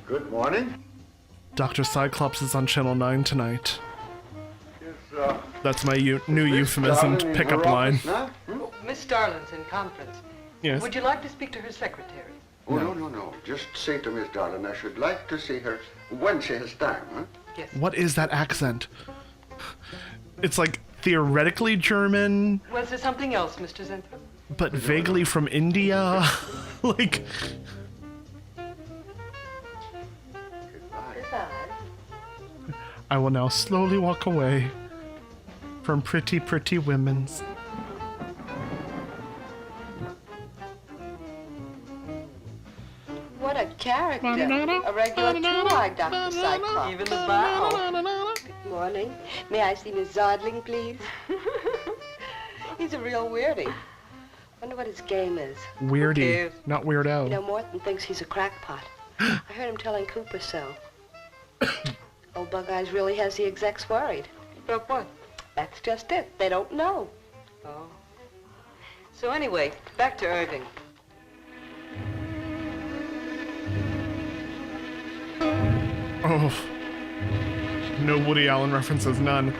Good morning. Dr. Cyclops is on Channel 9 tonight. Is, That's my new euphemism Darling in pickup her line. office now? Oh, Miss Darlin's in conference. Yes. Would you like to speak to her secretary? Oh, no. Just say to Miss Darling I should like to see her when she has time, huh? Yes. What is that accent? It's like theoretically German, Was there something else, Mr. Zinthrop? but vaguely from India. Like, Goodbye. I will now slowly walk away from pretty, pretty women's. What a character. A regular two-eyed Dr. Cyclops. Even the bow. Good morning. May I see Miss Zodling, please? He's a real weirdie. Wonder what his game is. Weirdy, cares? not Weirdo. You know, Morton thinks he's a crackpot. I heard him telling Cooper so. Old Bug Eyes really has the execs worried. About what? That's just it. They don't know. Oh. So anyway, back to Irving. Oh. No Woody Allen references, none.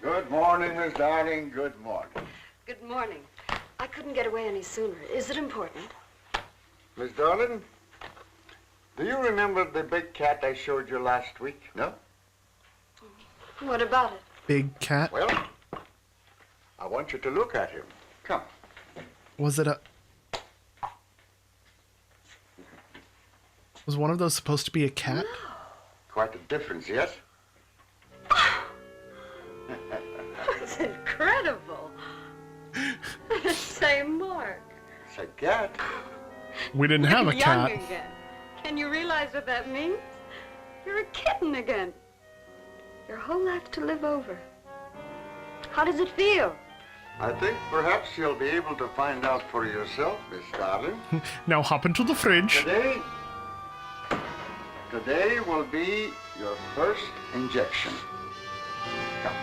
Good morning, Miss Darling. Good morning. Good morning. I couldn't get away any sooner. Is it important? Miss Darling, do you remember the big cat I showed you last week? No? What about it? Big cat? Well, I want you to look at him. Come. Was it a... Was one of those supposed to be a cat? Quite a difference, yes? It's incredible. The same mark. It's a cat. We didn't have a Young cat. again. Can you realize what that means? You're a kitten again. Your whole life to live over. How does it feel? I think perhaps you'll be able to find out for yourself, Miss Darling. Now hop into the fridge. Today will be your first injection. Come.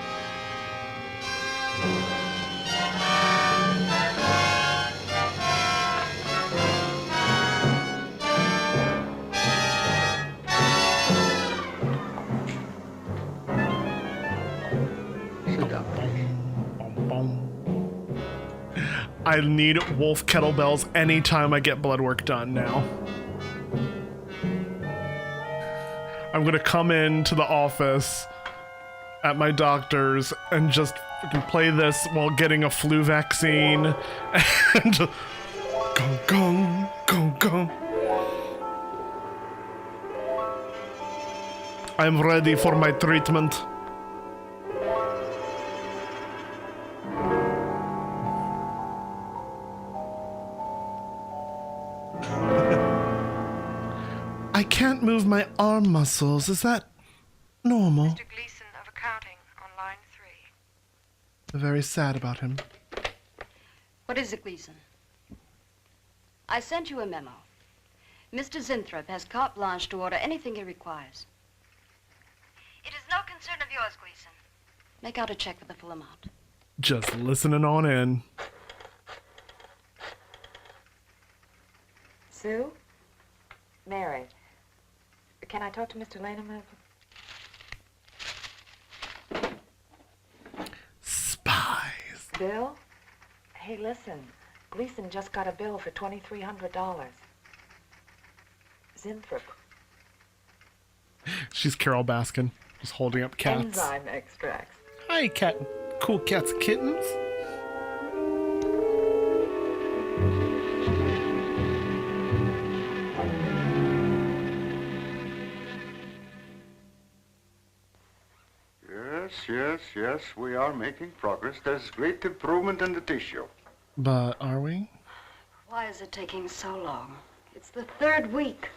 Sit down. I need wolf kettlebells anytime I get blood work done now. I'm gonna come into the office at my doctor's and just fucking play this while getting a flu vaccine and gong gong gong gong. I'm ready for my treatment. I can't move my arm muscles. Is that normal? Mr. Gleason of accounting on line 3. Very sad about him. What is it, Gleason? I sent you a memo. Mr. Zinthrop has carte blanche to order anything he requires. It is no concern of yours, Gleason. Make out a check for the full amount. Just listening on in. Sue? Mary. Can I talk to Mr. Lane a minute? Spies. Bill? Hey, listen. Gleason just got a bill for $2,300. Zinthrop. She's Carol Baskin, just holding up cats. Enzyme extracts. Hi, cat. Cool cats, kittens. Yes, we are making progress. There's great improvement in the tissue. But are we? Why is it taking so long? It's the 3rd week.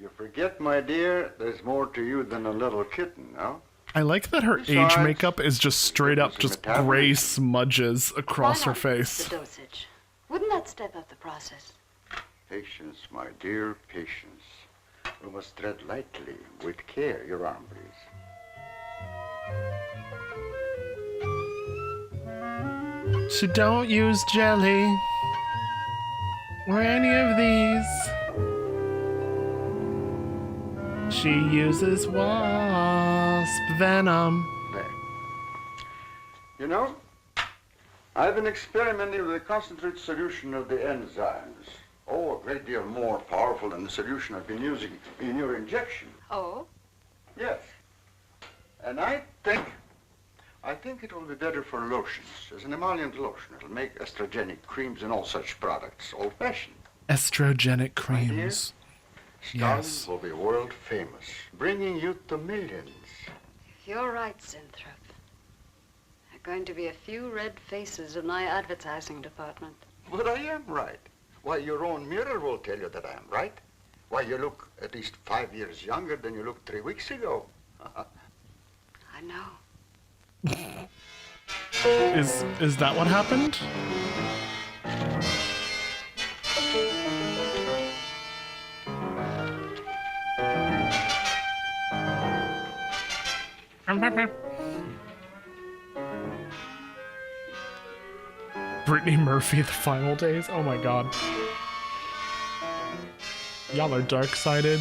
You forget, my dear, there's more to you than a little kitten, no? I like that her age Besides, makeup is just straight up just gray smudges across her face. The dosage. Wouldn't that step up the process? Patience, my dear, patience. We must tread lightly, with care. Your arm, please. She don't use jelly or any of these. She uses wasp venom. There. You know, I've been experimenting with a concentrated solution of the enzymes. Oh, a great deal more powerful than the solution I've been using in your injection. Oh? Yes. And I think it will be better for lotions. As an emollient lotion, it'll make estrogenic creams and all such products old-fashioned. Estrogenic creams. Stalin Yes. will be world famous, bringing youth to millions. You're right, Zinthrop. There are going to be a few red faces in my advertising department. But I am right. Why, your own mirror will tell you that I am right. Why, you look at least 5 years younger than you looked 3 weeks ago. I know. Is that what happened? Brittany Murphy, The Final Days. Oh my god. Y'all are dark-sided.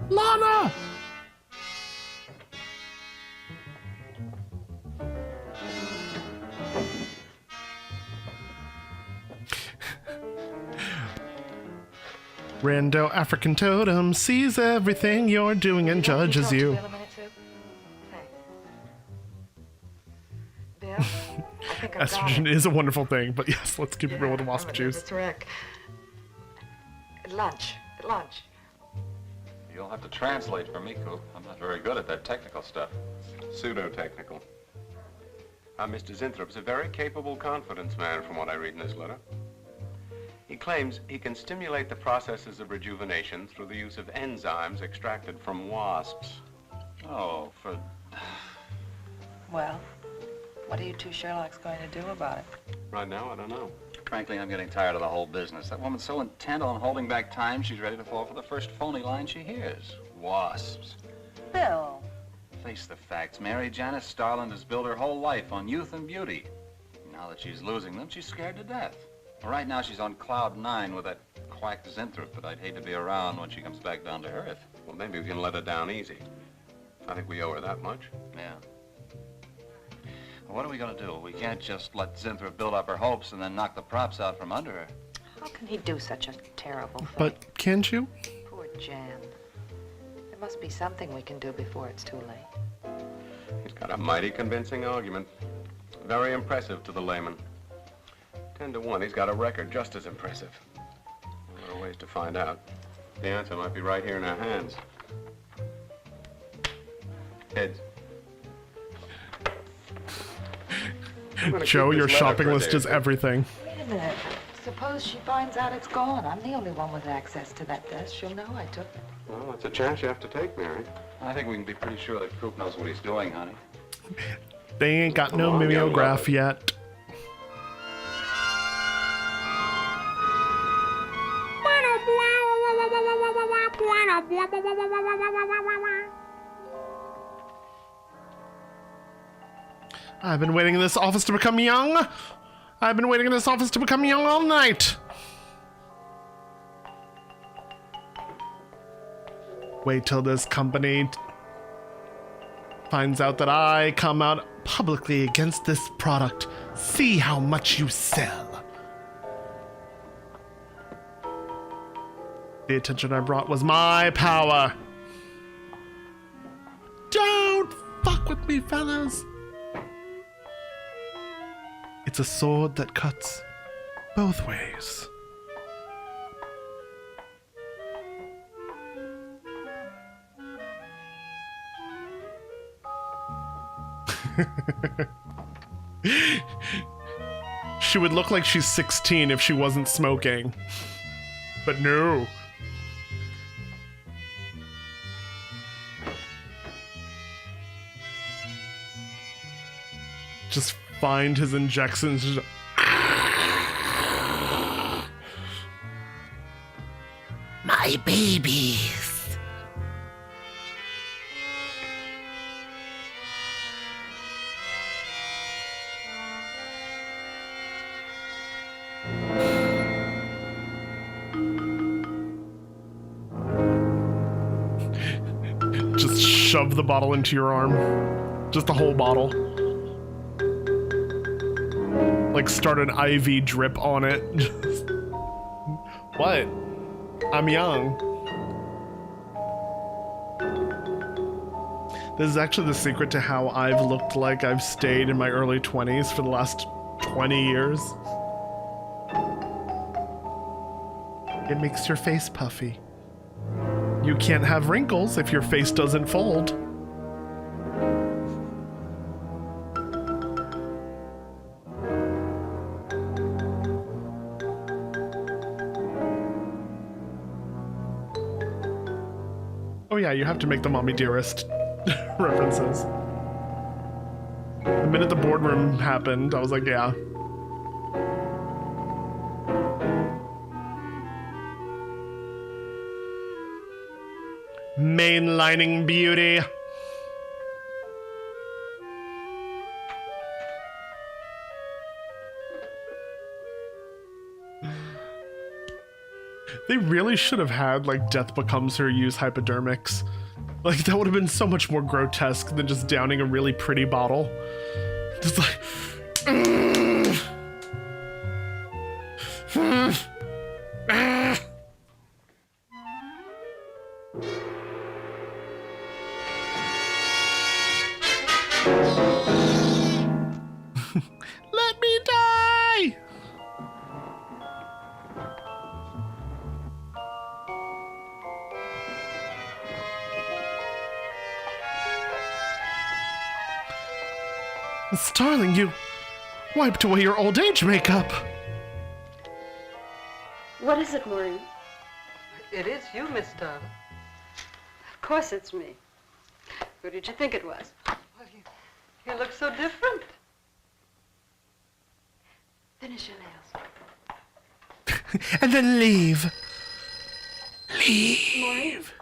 Lana! Rando African totem sees everything you're doing and judges you. Bill, a minute, Sue? Thanks. Bill, I think I've got Estrogen it. is a wonderful thing, but yes, let's keep it real with the wasp I'm a juice. nervous wreck. At lunch. At lunch. You'll have to translate for me, Coop. I'm not very good at that technical stuff. Pseudo-technical. Mr. Zinthrop's a very capable confidence man from what I read in his letter. He claims he can stimulate the processes of rejuvenation through the use of enzymes extracted from wasps. Oh, for... Well, what are you two Sherlocks going to do about it? Right now, I don't know. Frankly, I'm getting tired of the whole business. That woman's so intent on holding back time, she's ready to fall for the first phony line she hears. Wasps. Bill. Face the facts, Mary Janice Starland has built her whole life on youth and beauty. Now that she's losing them, she's scared to death. Well, right now, she's on cloud 9 with that quack Zinthrop, but I'd hate to be around when she comes back down to earth. Well, maybe we can let her down easy. I think we owe her that much. Yeah. Well, what are we gonna do? We can't just let Zinthrop build up her hopes and then knock the props out from under her. How can he do such a terrible thing? But can't you? Poor Jan. There must be something we can do before it's too late. He's got a mighty convincing argument. Very impressive to the layman. 10 to 1, he's got a record just as impressive. There are ways to find out. The answer might be right here in our hands. Heads. Joe, your shopping list is everything. Wait a minute. Suppose she finds out it's gone. I'm the only one with access to that desk. She'll know I took it. Well, that's a chance you have to take, Mary. I think we can be pretty sure that Coop knows what he's doing, honey. They ain't got no mimeograph yet. I've been waiting in this office to become young. I've been waiting in this office to become young all night. Wait till this company finds out that I come out publicly against this product. See how much you sell. The attention I brought was my power. Don't fuck with me, fellas. It's a sword that cuts both ways. She would look like she's 16 if she wasn't smoking. But no. Just find his injections. Just... My babies. Just shove the bottle into your arm. Just the whole bottle. Like start an IV drip on it. Just... What? I'm young. This is actually the secret to how I've looked like I've stayed in my early 20s for the last 20 years. It makes your face puffy. You can't have wrinkles if your face doesn't fold. Oh yeah, you have to make the Mommy Dearest references. The minute the boardroom happened, I was like, yeah. Mainlining beauty. They really should have had, like, Death Becomes Her use hypodermics. Like, that would have been so much more grotesque than just downing a really pretty bottle. Just like... Let me die! Starling, you wiped away your old age makeup. What is it, Maureen? It is you, Miss Darling. Of course it's me. Who did you think it was? Well, you look so different. Finish your nails. And then leave. Leave.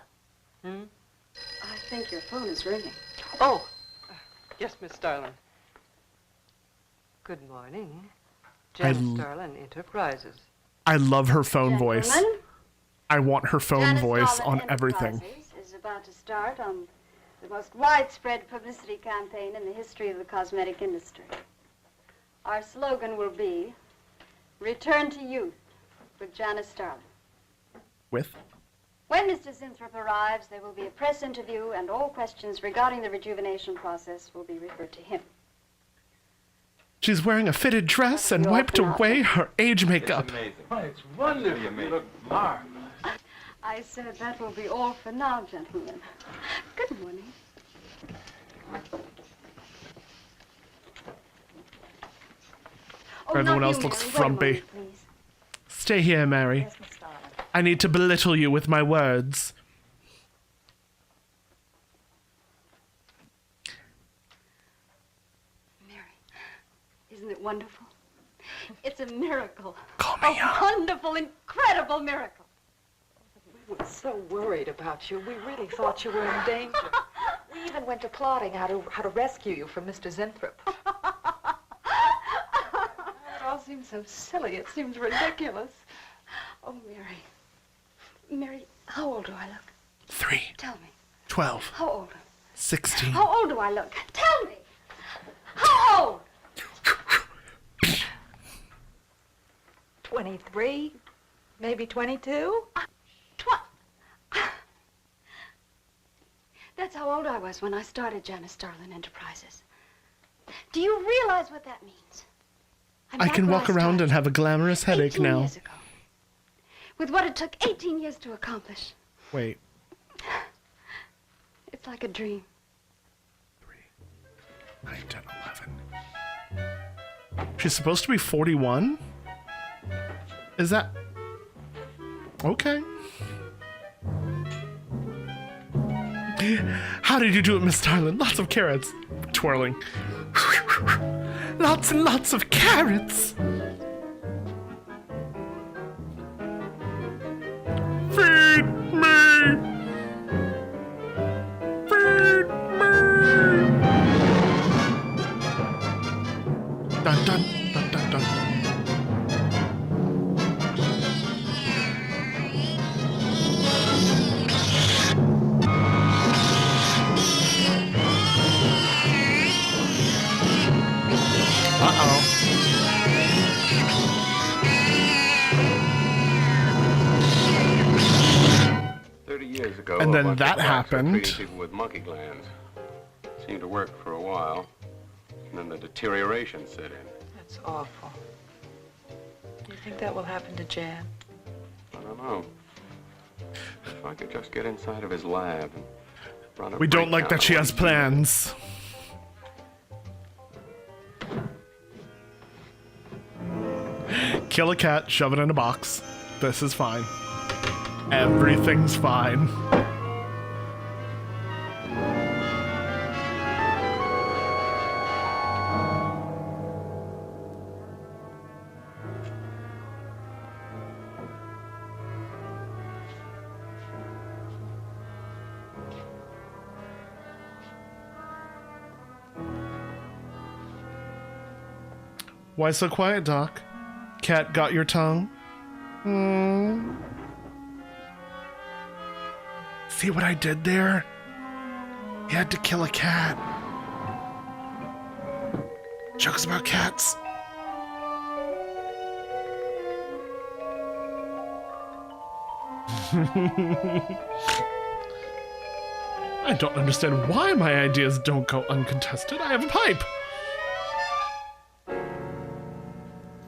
Maureen? I think your phone is ringing. Oh, yes, Miss Starlin. Good morning. Janet Starlin Enterprises. I love her phone voice. Gentlemen, I want her phone Janet voice Starlin on everything. Enterprises is about to start on the most widespread publicity campaign in the history of the cosmetic industry. Our slogan will be, Return to Youth with Janet Starlin. With? When Mr. Zinthrop arrives, there will be a press interview, and all questions regarding the rejuvenation process will be referred to him. She's wearing a fitted dress and wiped away her age makeup. It's amazing. Oh, it's wonderful. You look marvelous. I said that will be all for now, gentlemen. Good morning. Oh, Everyone not else you, looks Mary. Wait a frumpy. moment, please. Stay here, Mary. Yes, Miss Starlin. I need to belittle you with my words. Isn't it wonderful? It's a miracle. Call me a wonderful, incredible miracle. We were so worried about you. We really thought you were in danger. We even went to plotting how to rescue you from Mr. Zinthrop. It all seems so silly. It seems ridiculous. Oh, Mary. Mary, how old do I look? 3. Tell me. 12. How old? 16. How old do I look? Tell me. How old? 23, maybe 22. That's how old I was when I started Janet Starlin Enterprises. Do you realize what that means? I can walk around and have a glamorous headache 18 now. years ago, with what it took 18 years to accomplish. Wait. It's like a dream. 9, 10, 11. She's supposed to be 41? Is that... Okay. How did you do it, Miss Starlin? Lots of carrots. Twirling. Lots and lots of carrots. Feed me. Feed me. Dun dun dun dun dun. Uh-oh. Years ago, And a then bunch that of blacks were happened. treating people with monkey glands. Seemed to work for a while, and then the deterioration set in. That's awful. Do you think that will happen to Jan? I don't know. If I could just get inside of his lab and run a We don't like that she has plans. Kill a cat, shove it in a box. This is fine. Everything's fine. Why so quiet, Doc? Cat got your tongue? See what I did there? You had to kill a cat. Jokes about cats. I don't understand why my ideas don't go uncontested. I have a pipe.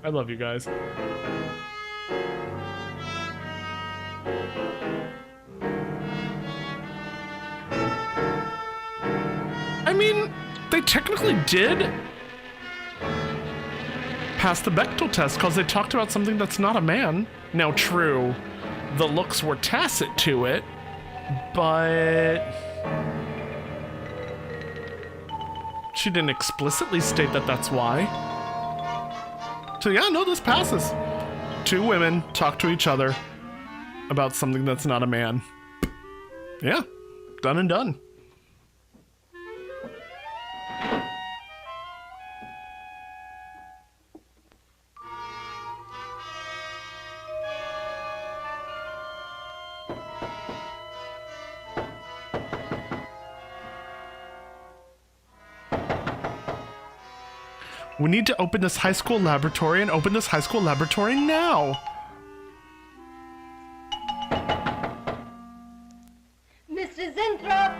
I love you guys. I mean, they technically did pass the Bechdel test because they talked about something that's not a man. Now, true, the looks were tacit to it, but she didn't explicitly state that that's why. So yeah, no, this passes. Two women talk to each other about something that's not a man. Yeah, done and done. We need to open this high school laboratory and open this high school laboratory now. Mr. Zinthrop!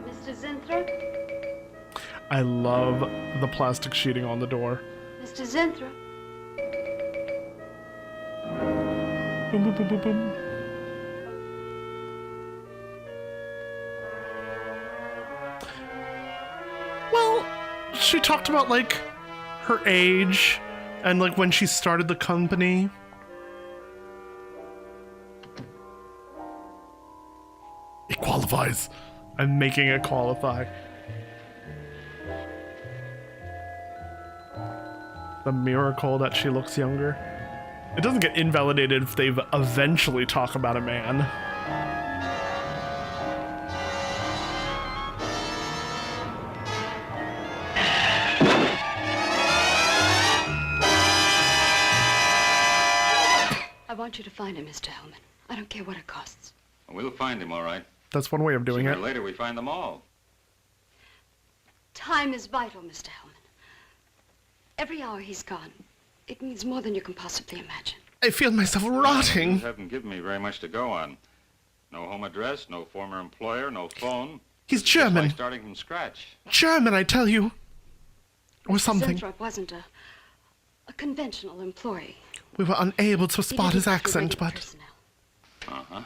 Mr. Zinthrop? I love the plastic sheeting on the door. Mr. Zinthrop? Boom, boom, boom, boom, boom. Well, she talked about, like, her age and, like, when she started the company. It qualifies. I'm making it qualify. The miracle that she looks younger. It doesn't get invalidated if they've eventually talk about a man. I want you to find him, Mr. Hellman. I don't care what it costs. We'll find him, all right. That's one way of doing Sooner it. or later, we find them all. Time is vital, Mr. Hellman. Every hour he's gone, it means more than you can possibly imagine. I feel myself rotting. You haven't given me very much to go on. No home address, no former employer, no phone. He's It's just German. like starting from scratch. German, I tell you. Or something. Zinthrop wasn't a conventional employee. We were unable to He spot didn't his have accent, regular but... personnel. Uh-huh.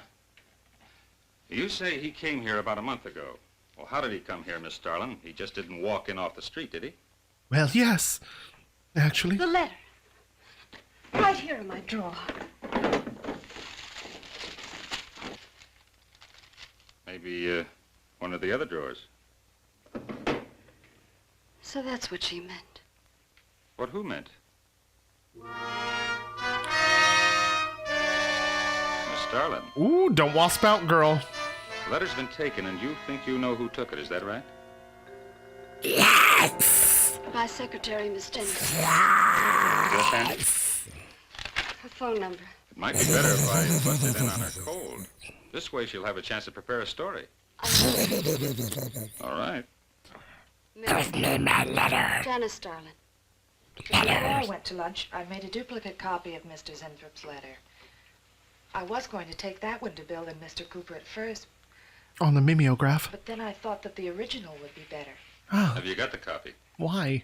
You say he came here about a month ago. Well, how did he come here, Miss Starlin? He just didn't walk in off the street, did he? Well, yes. Actually. The letter. Right here in my drawer. Maybe one of the other drawers. So that's what she meant. What who meant? Miss Starlin. Ooh, don't wasp out, girl. The letter's been taken, and you think you know who took it. Is that right? Yes! My secretary, Miss Dennis. Is that handy? Her phone number. It might be better if I busted in on her cold. This way she'll have a chance to prepare a story. All right. Give me my letter. Janice Starlin. Before I went to lunch, I made a duplicate copy of Mr. Zinthrop's letter. I was going to take that one to Bill and Mr. Cooper at first, On the mimeograph. but then I thought that the original would be better. Oh, Have you got the copy? why?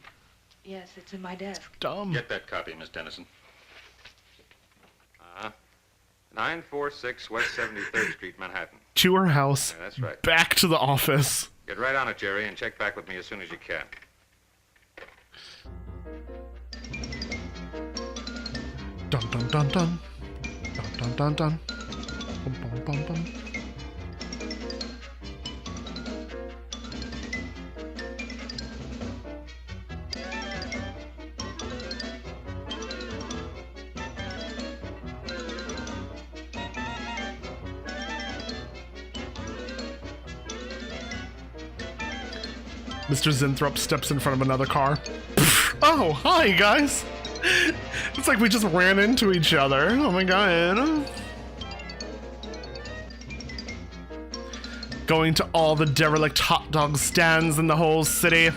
Yes, it's in my desk. Dumb. Get that copy, Miss Dennison. 946 West 73rd Street, Manhattan. To her house. Yeah, that's right. Back to the office. Get right on it, Jerry, and check back with me as soon as you can. Dun dun dun dun. Dun dun dun dun. Bum bum bum bum. Mr. Zinthrop steps in front of another car. Oh, hi, guys. It's like we just ran into each other. Oh my god. Going to all the derelict hot dog stands in the whole city.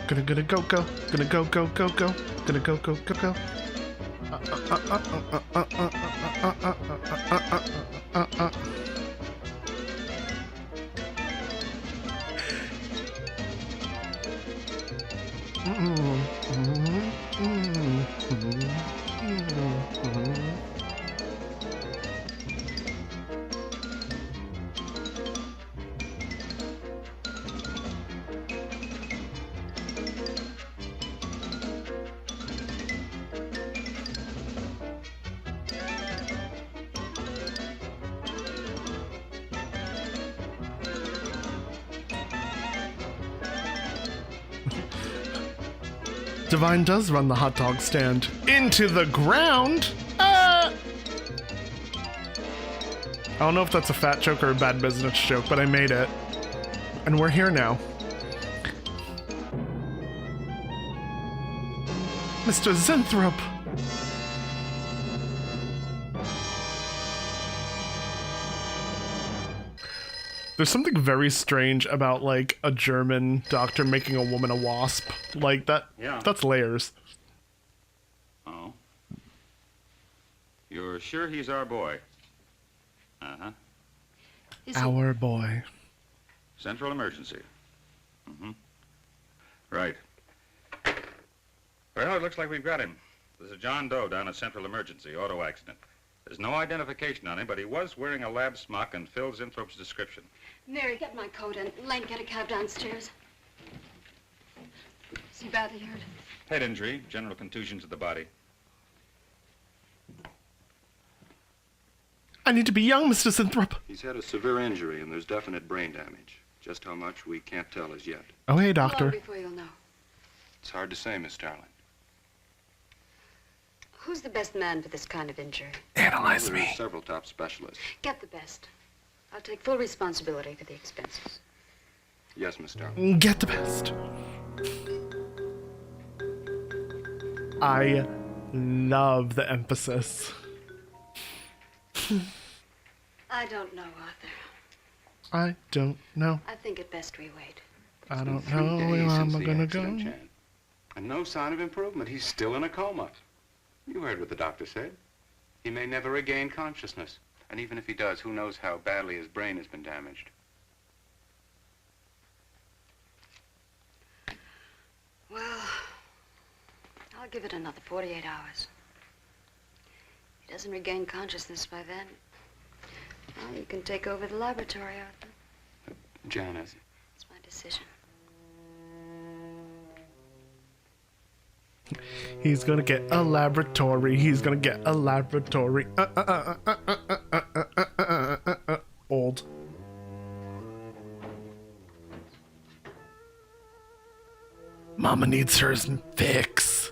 Gonna go go. Gonna go go go go. Gonna go go go go. Divine does run the hot dog stand into the ground. I don't know if that's a fat joke or a bad business joke, but I made it. And we're here now. Mr. Zinthrop. There's something very strange about, like, a German doctor making a woman a wasp. Like, that. Yeah. That's layers. Oh. You're sure he's our boy? Uh-huh. Our boy. Central emergency. Mm-hmm. Right. Well, it looks like we've got him. There's a John Doe down at Central Emergency, auto accident. There's no identification on him, but he was wearing a lab smock and Phil Zinthrop's description. Mary, get my coat and Lane, get a cab downstairs. Is he badly hurt? Head injury, general contusion to the body. I need to be young, Mr. Zinthrop. He's had a severe injury, and there's definite brain damage. Just how much, we can't tell as yet. Oh, hey, doctor. Long before you'll know. It's hard to say, Miss Starlin. Who's the best man for this kind of injury? Analyze There me. are several top specialists. Get the best. I'll take full responsibility for the expenses. Yes, Miss Starlin. Get the best. I love the emphasis. I don't know, Arthur. I don't know. I think it best we wait. I don't 3 know days where I'm since the gonna accident, go. Jan. And no sign of improvement. He's still in a coma. You heard what the doctor said. He may never regain consciousness. And even if he does, who knows how badly his brain has been damaged. Well, I'll give it another 48 hours. If he doesn't regain consciousness by then, well, you can take over the laboratory, Arthur. Janice. It's my decision. He's gonna get a laboratory. He's gonna get a laboratory. Old. Mama needs her fix.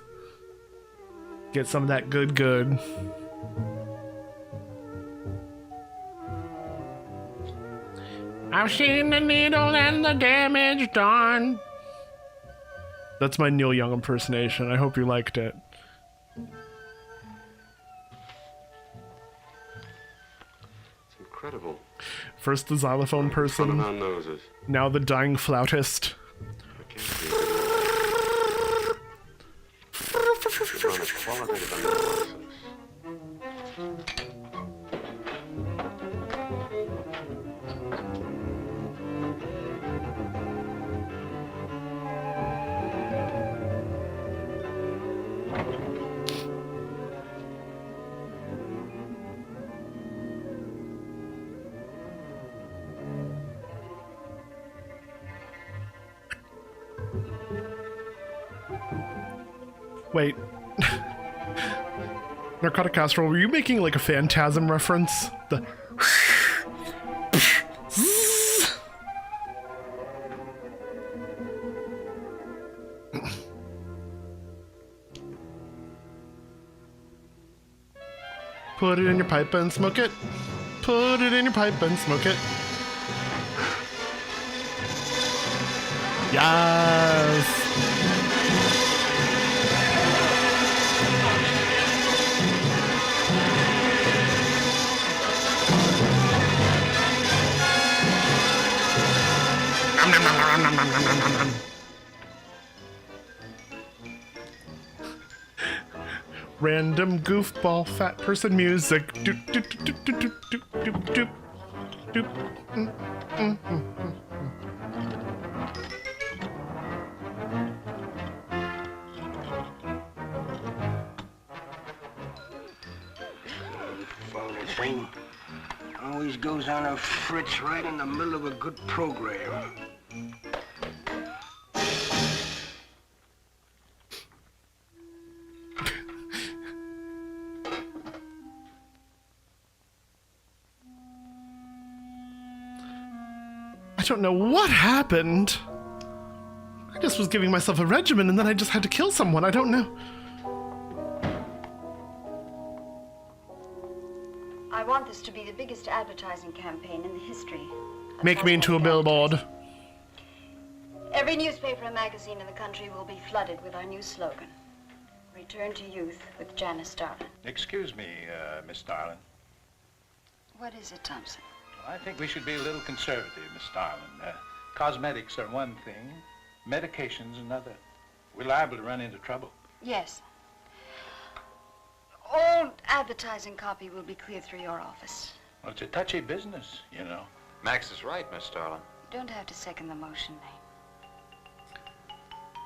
Get some of that good. I've seen the needle and the damage done. That's my Neil Young impersonation. I hope you liked it. It's incredible. First the xylophone person, Running on noses. now the dying flautist. I can't believe it. It's on a qualitative analysis. Wait. Narcotic Casserole, were you making like a Phantasm reference? The Put it in your pipe and smoke it. Put it in your pipe and smoke it. Yes. Random goofball fat person music. Doop, doop, doop, doop, doop, doop, doop, doop, doop. Phony thing. Always goes on a fritz right in the middle of a good program. I don't know what happened. I just was giving myself a regimen and then I just had to kill someone. I don't know. I want this to be the biggest advertising campaign in the history. Make me into a billboard. Every newspaper and magazine in the country will be flooded with our new slogan. Return to youth with Janice Starlin. Excuse me, Miss Starlin. What is it, Thompson? I think we should be a little conservative, Miss Starlin. Cosmetics are one thing, medications another. We're liable to run into trouble. Yes. All advertising copy will be cleared through your office. Well, it's a touchy business, you know. Max is right, Miss Starlin. You don't have to second the motion, Lane.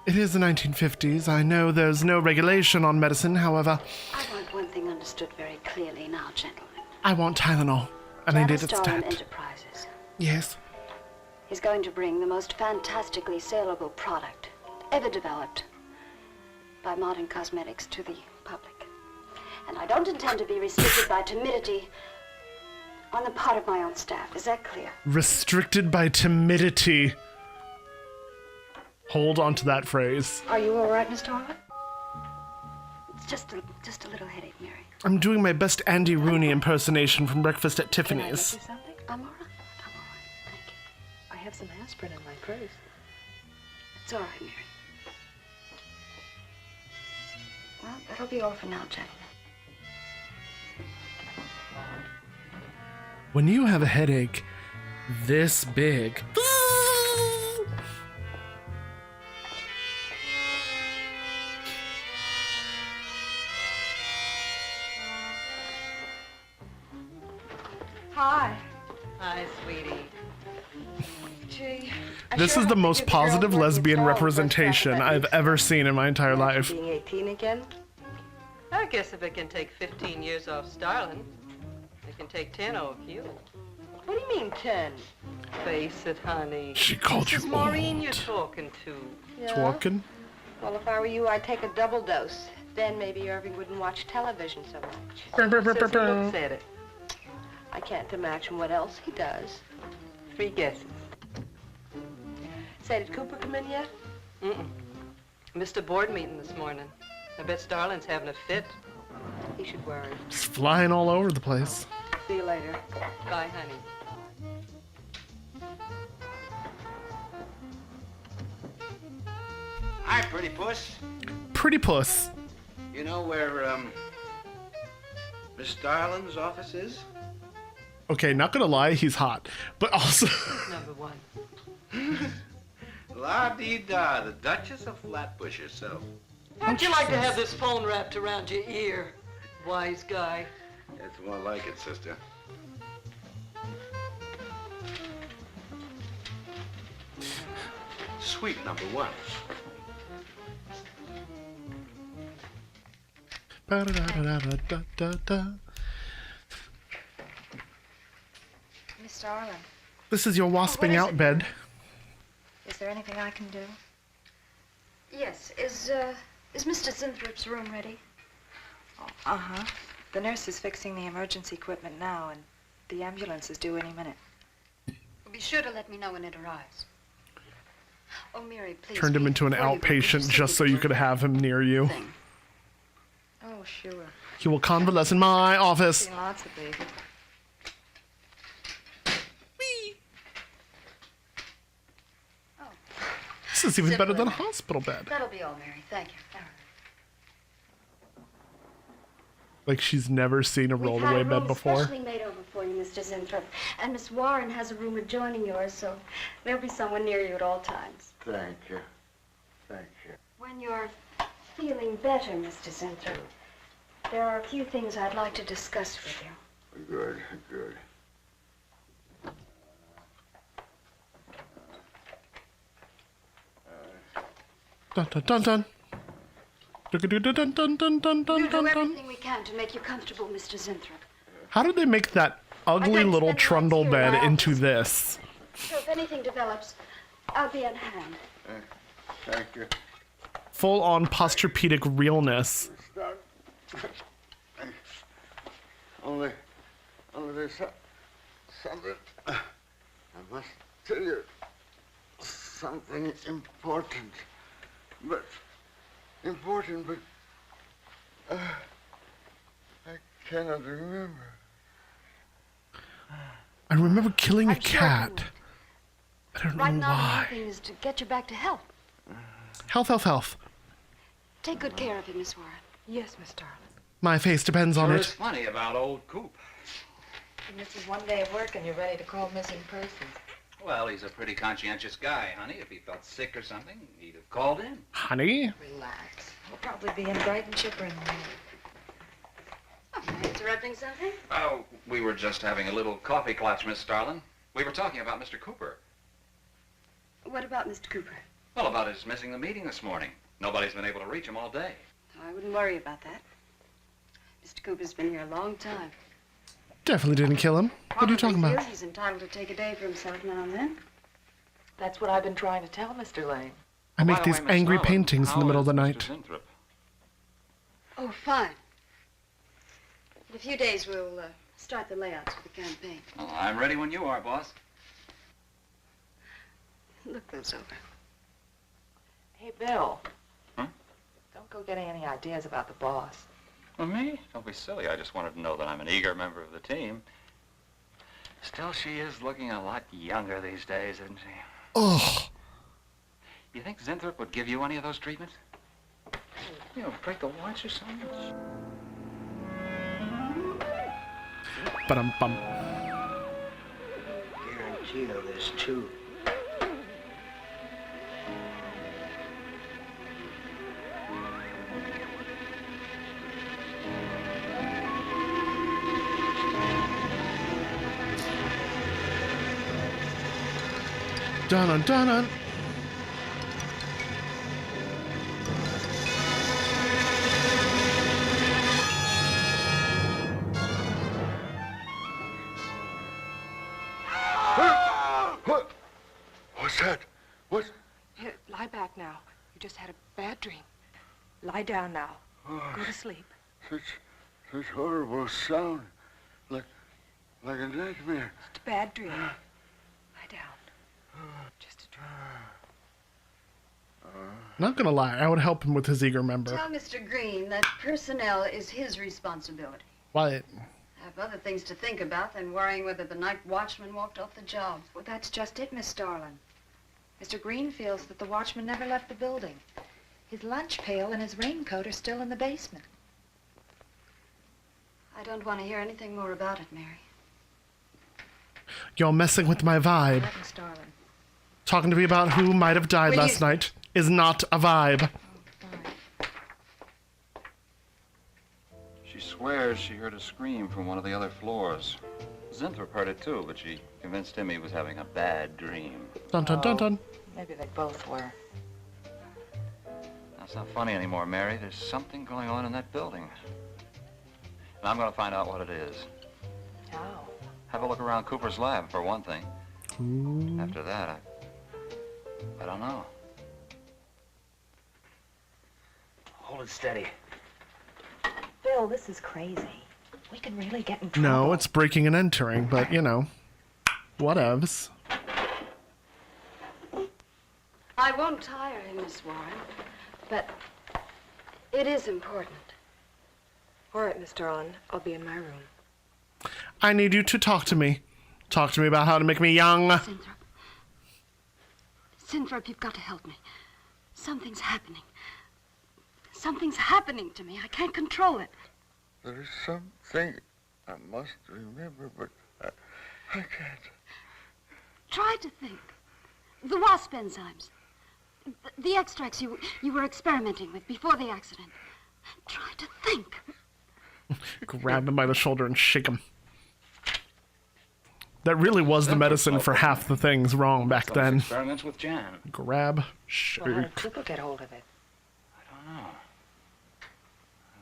It is the 1950s. I know there's no regulation on medicine, however. I want one thing understood very clearly now, gentlemen. I want Tylenol. And I need it Starlin stat. Enterprises Yes. is going to bring the most fantastically saleable product ever developed by modern cosmetics to the public. And I don't intend to be restricted by timidity on the part of my own staff. Is that clear? Restricted by timidity. Hold on to that phrase. Are you all right, Miss Starlin? It's just a little headache, Mary. I'm doing my best Andy Rooney impersonation from Breakfast at Can I get you Tiffany's. something? I'm all right. I'm all right. Thank you. I have some aspirin in my purse. It's all right, Mary. Well, that'll be all for now, gentlemen. When you have a headache this big, Hi. Hi, sweetie. Gee, I this sure is the hope most you get your positive own work lesbian yourself. representation I've ever seen in my entire life. Being 18 again? I guess if it can take 15 years off Starlin, it can take 10 off you. What do you mean 10? Face it, honey. She called This you is Maureen old. you're talking to. Talking? Well, if I were you, I'd take a double dose. Then maybe Irving wouldn't watch television so much. Brr, brr, brr, Says he brr, brr. looks at it. I can't imagine what else he does. 3 guesses. Say, did Cooper come in yet? Mm-mm. Missed a board meeting this morning. I bet Starlin's having a fit. He should worry. Just flying all over the place. See you later. Bye, honey. Hi, pretty puss. Pretty puss. You know where, Miss Starlin's office is? Okay, not gonna lie, he's hot. But also... Number 1. La-dee-da, the Duchess of Flatbush herself. How'd you like to have this phone wrapped around your ear, wise guy? It's more like it, sister. Sweet number 1. Ba-da-da-da-da-da-da-da. Miss Starlin, This is your wasping out bed. is there anything I can do? Yes. Is Mr. Zinthrop's room ready? Uh-huh. The nurse is fixing the emergency equipment now, and the ambulance is due any minute. Be sure to let me know when it arrives. Oh, Mary, please. Turned him into an before you go, outpatient just so you could have him near you. Oh, sure. He will convalesce in my office. Seen lots of babies. This is even better than a Simple. hospital bed. That'll be all, Mary. Thank you. Like she's never seen a rolled away bed before. Specially made over for you, Mr. Zinthrop. And Miss Warren has a room adjoining yours, so there'll be someone near you at all times. Thank you. Thank you. When you're feeling better, Mr. Zinthrop, there are a few things I'd like to discuss with you. Good, good. Dun dun dun dun. Dun dun dun dun dun dun dun We'll do dun dun. everything we can to make you comfortable, Mr. Zinthrop. How did they make that ugly little trundle bed into this? So if anything develops, I'll be on hand. Thank you. Full on posturpedic realness. Only there's something. I must tell you something important. But I cannot remember. I remember killing a I'm sure you cat. would. I don't Right know now, the why. main thing is to get you back to health. Health, health, health. Take good care of him, Miss Warren. Yes, Miss Darling. My face depends on Sure it. is funny about old Coop. He misses one day of work and you're ready to call missing persons. Well, he's a pretty conscientious guy, honey. If he felt sick or something, he'd have called in. Honey? Relax. He'll probably be in bright and chipper in the morning. Am I interrupting something? Oh, we were just having a little coffee clutch, Miss Starlin. We were talking about Mr. Cooper. What about Mr. Cooper? Well, about his missing the meeting this morning. Nobody's been able to reach him all day. I wouldn't worry about that. Mr. Cooper's been here a long time. Definitely didn't kill him. What are you talking Probably about? feels he's entitled to take a day for himself now and then. That's what I've been trying to tell Mr. Lane. I make By the these way, Miss angry Starlin, paintings in the how middle of the is Mr. night. Zinthrop? Oh, fine. In a few days, we'll start the layouts for the campaign. Well, I'm ready when you are, boss. Look those over. Hey, Bill. Huh? Don't go getting any ideas about the boss. Well, me? Don't be silly. I just wanted to know that I'm an eager member of the team. Still, she is looking a lot younger these days, isn't she? Ugh. You think Zinthrop would give you any of those treatments? You know, break the watch or something? Ba-dum-bum. Guarantee of this, too. Dun dun dun. What's that? What? Here, lie back now. just had a bad dream. Lie down now. Go to sleep. Such horrible sound. Like a nightmare. Just a bad dream. Lie down. Just a dream. Not gonna lie, I would help him with his eager member. Tell Mr. Green that personnel is his responsibility. What? I have other things to think about than worrying whether the night watchman walked off the job. Well, that's just it, Miss Starlin. Mr. Green feels that the watchman never left the building. His lunch pail and his raincoat are still in the basement. I don't want to hear anything more about it, Mary. You're messing with my vibe. Miss Starlin. Talking to me about who might have died last night is not a vibe. She swears she heard a scream from one of the other floors. Zinthrop heard it too, but she convinced him he was having a bad dream. Dun dun dun dun. Maybe they both were. That's not funny anymore, Mary. There's something going on in that building. And I'm gonna find out what it is. How? Have a look around Cooper's lab, for one thing. Ooh. After that, I don't know. Hold it steady. Phil, this is crazy. We could really get in trouble. No, it's breaking and entering, but you know, whatevs. I won't tire him, Miss Warren, but it is important. All right, Miss Starlin. I'll be in my room. I need you to talk to me. Talk to me about how to make me young. Zinthrop, you've got to help me. Something's happening. Something's happening to me. I can't control it. There is something I must remember, but I can't. Try to think. The wasp enzymes. The extracts you were experimenting with before the accident. Try to think. Grab him by the shoulder and shake him. That really was the medicine for half the things wrong back then. Experiments with Jan. Grab, shake. Well, how did Cooper get hold of it? I don't know.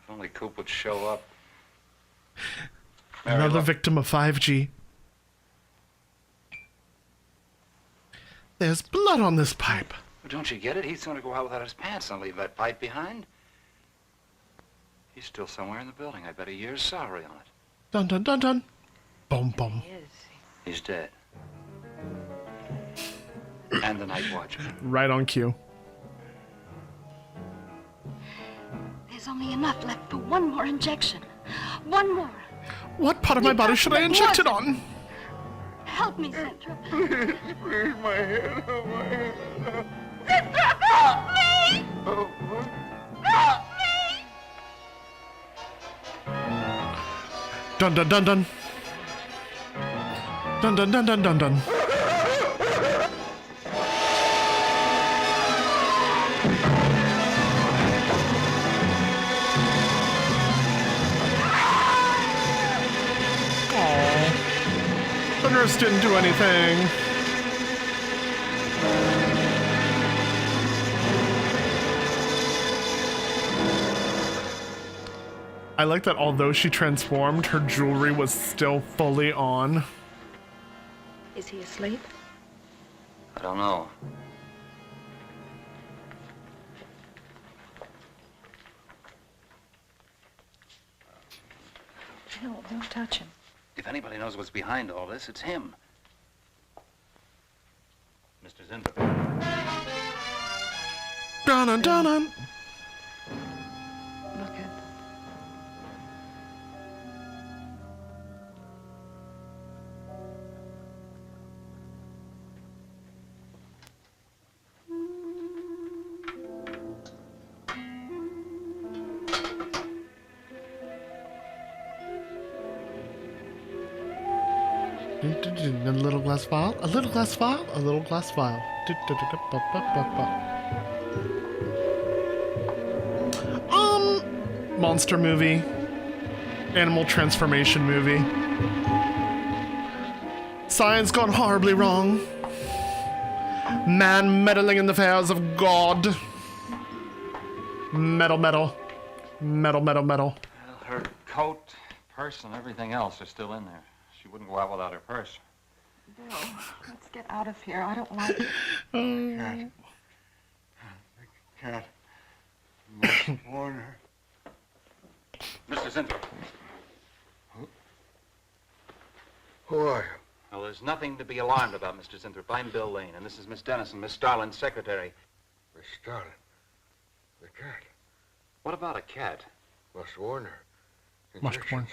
If only Coop would show up. Mary, Another look. victim of 5G. There's blood on this pipe. Don't you get it? He's going to go out without his pants and leave that pipe behind. He's still somewhere in the building. I bet a year's salary on it. Dun dun dun dun. Boom boom. He's dead. And the night watchman. Right on cue. There's only enough left for one more injection. One more. What part of my body should I inject it on? Help me, Zinthrop. Please, my head, oh, my head. Zinthrop, help me! Oh, Help me! Dun dun dun dun. Dun dun dun dun dun dun. The nurse didn't do anything. I like that although she transformed, her jewelry was still fully on. Is he asleep? I don't know. No, don't touch him. If anybody knows what's behind all this, it's him. Mr. Zinthrop. Dun dun dun dun. Look at. A little glass vial, a little glass vial, a little glass vial. Monster movie. Animal transformation movie. Science gone horribly wrong. Man meddling in the affairs of God. Metal, metal. Metal, metal, metal. Well, her coat, purse, and everything else are still in there. She wouldn't go out without her purse. Bill, let's get out of here. I don't like it. Cat. Must warn her. Mr. Zinthrop. Who are you? Well, there's nothing to be alarmed about, Mr. Zinthrop. I'm Bill Lane, and this is Miss Dennison, Miss Starlin's secretary. Miss Starlin. The cat. What about a cat? Must warn her. Must warn.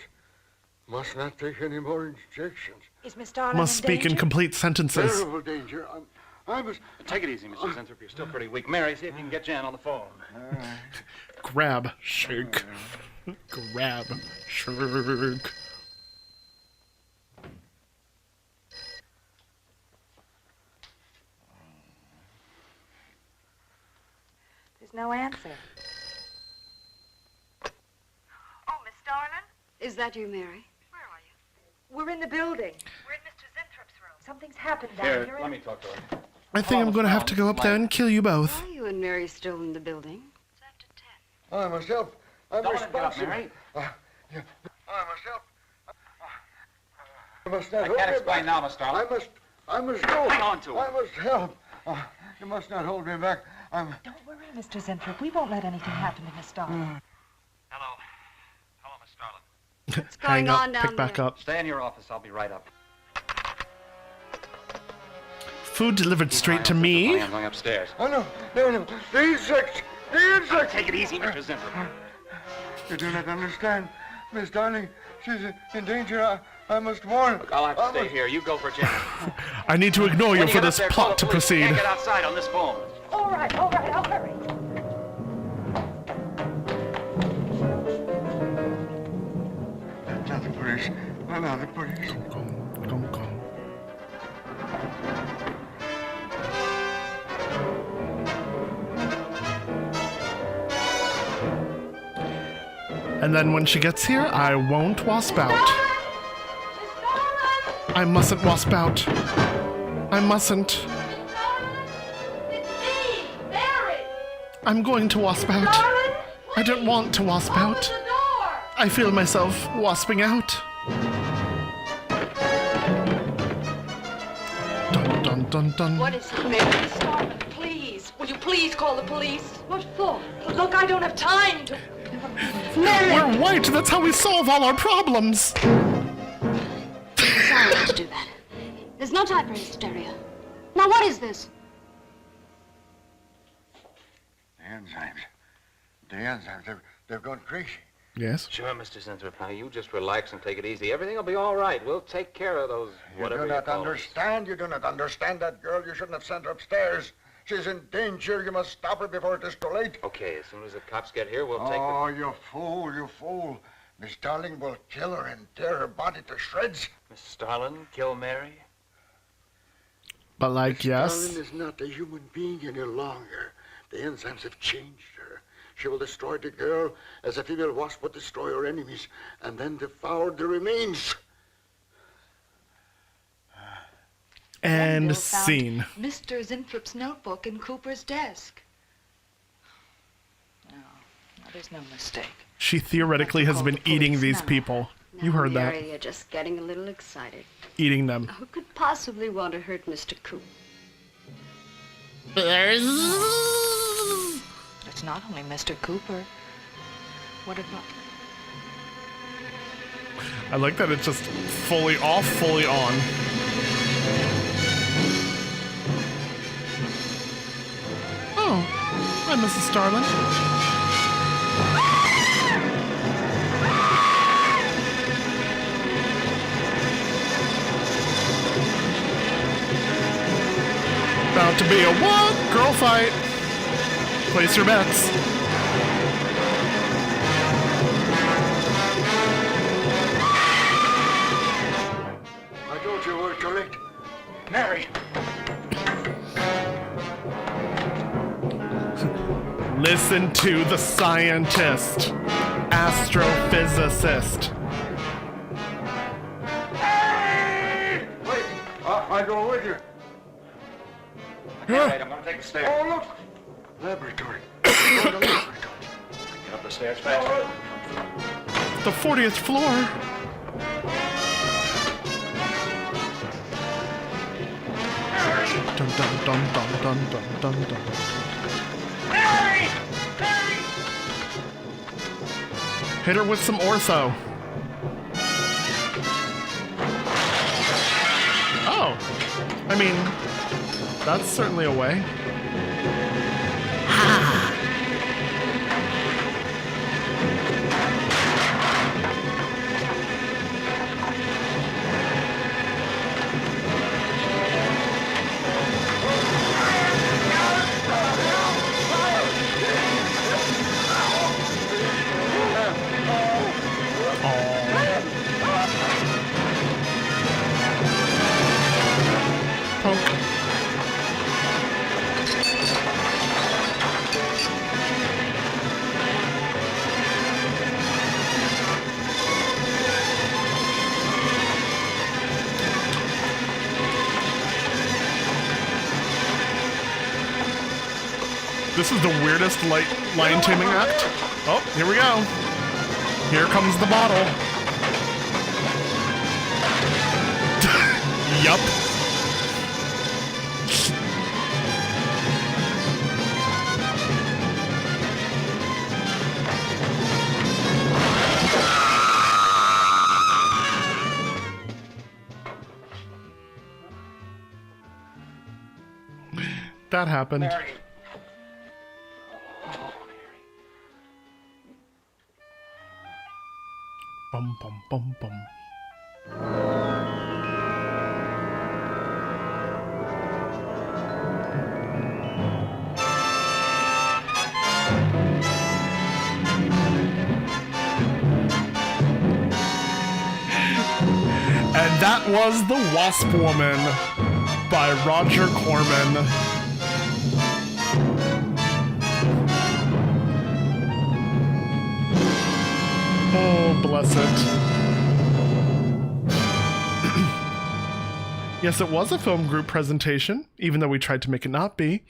Must not take any more injections. Is Miss Starlin Must in speak in danger? complete sentences. Terrible danger. I must... Take it easy, Mr. Zinthrop. You're still pretty weak. Mary, see if you can get Jan on the phone. Grab, shake. Grab, shake. There's no answer. Oh, Miss Starlin? Is that you, Mary? Where are you? We're in the building. We're in Mr. Zintrop's room. Something's happened down Here, here. let me talk to her. I think I'm going to have to go up there and kill you both. Are you and Mary still in the building? I must help. I'm Don't let it get up, responsible. Mary. I must help. I must not I hold can't me explain back. now, Miss Starlin. I must go. Hang on to her. I must help. You must not hold me back. Don't worry, Mr. Zinthrop. We won't let anything happen to Miss Starlin. Hello. Hello, Miss Starlin. What's going Hang up, on down pick back there? up. Stay in your office. I'll be right up. Food delivered straight to me. I'm going upstairs. Oh, no. The insects. The insects. Take it easy, Mr. Zinthrop. You do not understand. Miss Darling, she's in danger. I must warn. Look, I'll have to stay here. You go for Jan. I need to ignore you When for get up this there, call plot the to police. You proceed. can't get outside on this phone. All right, I'll hurry. Not the police. Not the police. Go. And then when she gets here, I won't wasp out. I mustn't wasp out. I mustn't. I'm going to wasp out. I don't want to wasp out. I feel myself wasping out. Dun. What is it? Mary Starlin, please. Will you please call the police? What for? Look, I don't have time to... We're white. That's how we solve all our problems. Sorry to do that. There's no time for hysteria. Now, what is this? The enzymes, they've gone crazy. Yes? Sure, Mr. Zinthrop. Now, you just relax and take it easy. Everything will be all right. We'll take care of those, whatever You do not call them. understand. You do not understand that girl. You shouldn't have sent her upstairs. She's in danger. You must stop her before it is too late. Okay, as soon as the cops get here, we'll take Oh, you fool. Miss Darling will kill her and tear her body to shreds. Miss Starlin, kill Mary? But like, yes. Darling is not a human being any longer. The enzymes have changed her. She will destroy the girl as a female wasp would destroy her enemies, and then devour the remains. And Bill found scene. Mr. Zintrop's notebook in Cooper's desk. No, there's no mistake. She theoretically has been eating these people. You heard that. Mary, you're just getting a little excited. Eating them. Who could possibly want to hurt Mr. Coop? It's not only Mr. Cooper. What about... I like that it's just fully off, fully on. Oh, hi, Mrs. Starlin. About to be a what? Girl fight. Place your bets. I told you we were too late. Mary! Listen to the scientist, astrophysicist. Wait, I go with you. I can't wait. I'm going to take the stairs. Oh, look. Laboratory. Go to the laboratory. Get up the stairs fast. The 40th floor. Dun dun dun dun dun dun dun dun. Mary! Hit her with some ortho. Oh, I mean, that's certainly a way. This is the weirdest lion taming act. Oh, here we go. Here comes the bottle. Yup. That happened. Mary. Bum, bum, bum, bum. And that was The Wasp Woman by Roger Corman. Oh, bless it. Yes, it was a film group presentation, even though we tried to make it not be.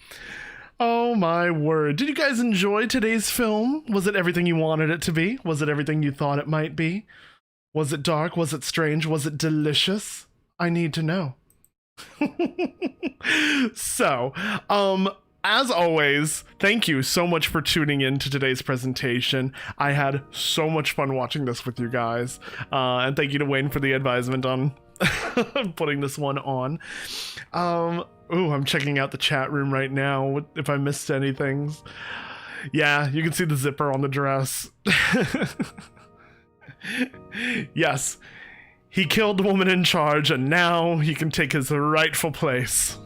Oh my word. Did you guys enjoy today's film? Was it everything you wanted it to be? Was it everything you thought it might be? Was it dark? Was it strange? Was it delicious? I need to know. So, as always, thank you so much for tuning in to today's presentation. I had so much fun watching this with you guys. And thank you to Wayne for the advisement on putting this one on. Ooh, I'm checking out the chat room right now if I missed anything. Yeah, you can see the zipper on the dress. Yes, he killed the woman in charge and now he can take his rightful place.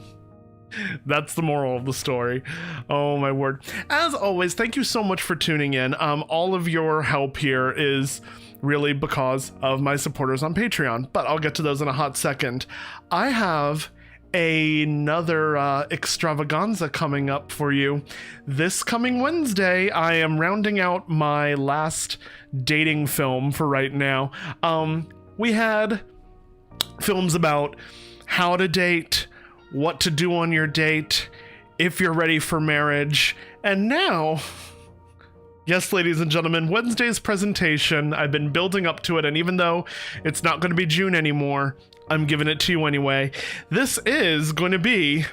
That's the moral of the story. Oh my word. As always, thank you so much for tuning in. All of your help here is really because of my supporters on Patreon, but I'll get to those in a hot second. I have another extravaganza coming up for you. This coming Wednesday, I am rounding out my last dating film for right now. We had films about how to date, what to do on your date, if you're ready for marriage, and now, yes, ladies and gentlemen, Wednesday's presentation, I've been building up to it, and even though it's not going to be June anymore, I'm giving it to you anyway. This is going to be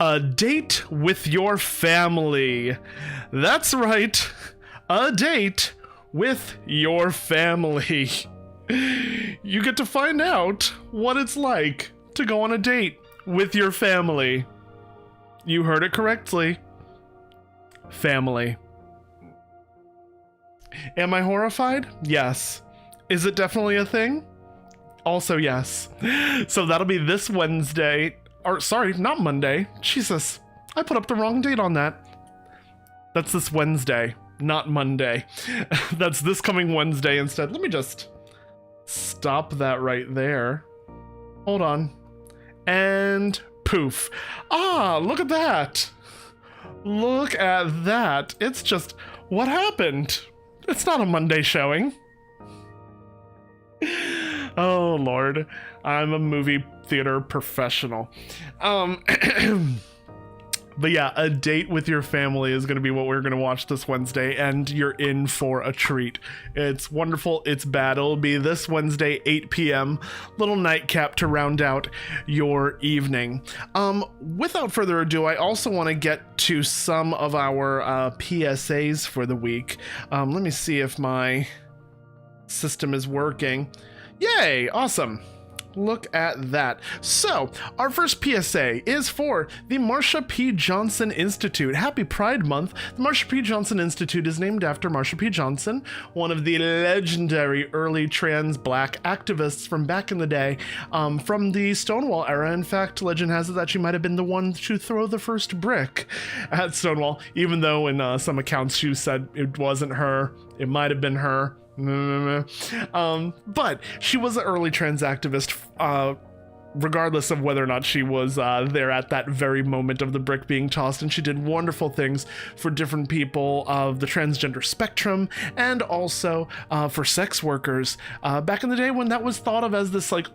a date with your family. That's right, a date with your family. You get to find out what it's like to go on a date with your family. You heard it correctly. Family. Am I horrified? Yes. Is it definitely a thing? Also yes. So that'll be this Wednesday, or sorry, not Monday. Jesus, I put up the wrong date on that. That's this Wednesday, not Monday. That's this coming Wednesday instead. Let me just stop that right there. Hold on. And poof. Ah, look at that. Look at that. It's just, what happened? It's not a Monday showing. Oh, Lord. I'm a movie theater professional. But yeah, A Date with Your Family is going to be what we're going to watch this Wednesday, and you're in for a treat. It's wonderful. It's bad. It'll be this Wednesday, 8 p.m. Little nightcap to round out your evening. Without further ado, I also want to get to some of our PSAs for the week. Let me see if my system is working. Yay! Awesome. Look at that. So, our first PSA is for the Marsha P. Johnson Institute. Happy Pride Month. The Marsha P. Johnson Institute is named after Marsha P. Johnson, one of the legendary early trans black activists from back in the day, from the Stonewall era. In fact, legend has it that she might have been the one to throw the first brick at Stonewall, even though in some accounts she said it wasn't her, it might have been her. But she was an early trans activist, regardless of whether or not she was there at that very moment of the brick being tossed, and she did wonderful things for different people of the transgender spectrum, and also for sex workers back in the day when that was thought of as this like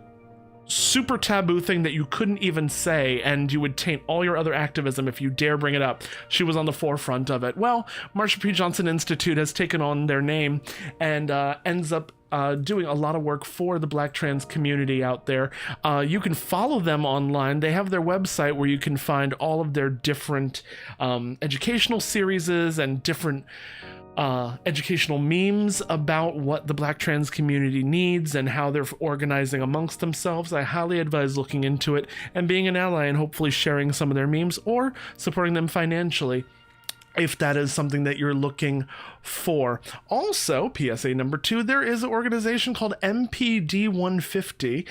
super taboo thing that you couldn't even say, and you would taint all your other activism if you dare bring it up. She was on the forefront of it. Well, Marsha P. Johnson Institute has taken on their name and ends up doing a lot of work for the black trans community out there. You can follow them online. They have their website where you can find all of their different educational series and different educational memes about what the black trans community needs and how they're organizing amongst themselves. I highly advise looking into it and being an ally and hopefully sharing some of their memes or supporting them financially, if that is something that you're looking for. Also, PSA number 2, there is an organization called MPD 150,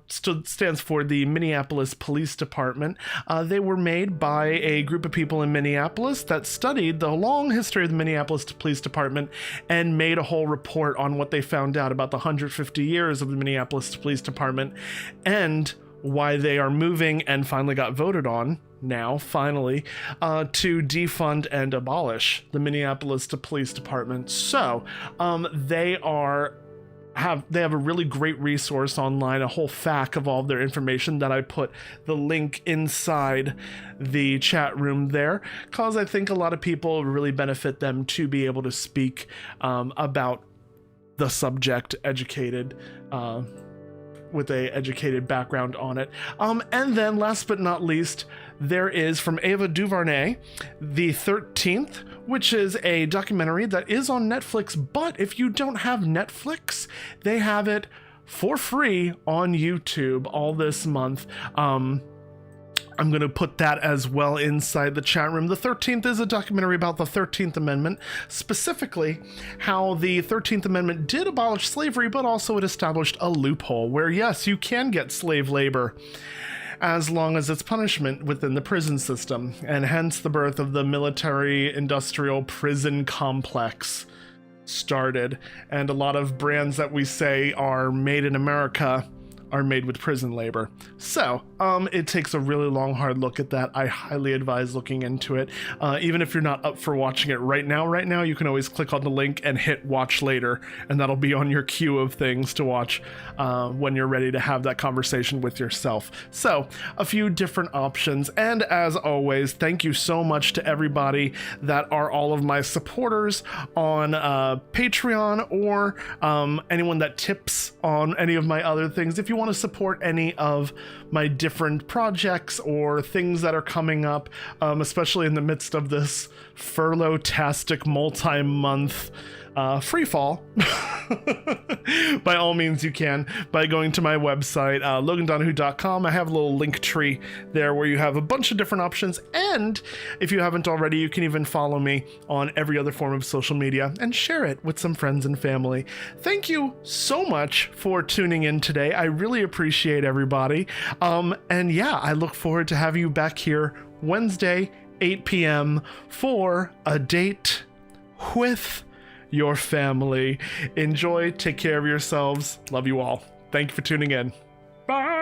stands for the Minneapolis Police Department. They were made by a group of people in Minneapolis that studied the long history of the Minneapolis Police Department and made a whole report on what they found out about the 150 years of the Minneapolis Police Department and why they are moving and finally got voted on now, finally, to defund and abolish the Minneapolis Police Department. So, they have a really great resource online, a whole FAQ of all of their information that I put the link inside the chat room there, because I think a lot of people really benefit them to be able to speak about the subject educated, with a educated background on it. And then last but not least, there is from Ava DuVernay, The 13th, which is a documentary that is on Netflix, but if you don't have Netflix, they have it for free on YouTube all this month. I'm going to put that as well inside the chat room. The 13th is a documentary about the 13th Amendment, specifically how the 13th Amendment did abolish slavery, but also it established a loophole where, yes, you can get slave labor as long as it's punishment within the prison system, and hence the birth of the military-industrial prison complex started. And a lot of brands that we say are made in America are made with prison labor. So, it takes a really long, hard look at that. I highly advise looking into it. Even if you're not up for watching it right now, you can always click on the link and hit watch later, and that'll be on your queue of things to watch when you're ready to have that conversation with yourself. So, a few different options, and as always, thank you so much to everybody that are all of my supporters on Patreon, or anyone that tips on any of my other things. If you want to support any of my different projects or things that are coming up, especially in the midst of this furlough-tastic multi-month free fall, by all means you can, by going to my website, LoganDonahoo.com. I have a little link tree there where you have a bunch of different options, and if you haven't already, you can even follow me on every other form of social media and share it with some friends and family. Thank you so much for tuning in today. I really appreciate everybody, and yeah, I look forward to having you back here Wednesday, 8 p.m. for A Date with Your Family. Enjoy, take care of yourselves. Love you all. Thank you for tuning in. Bye.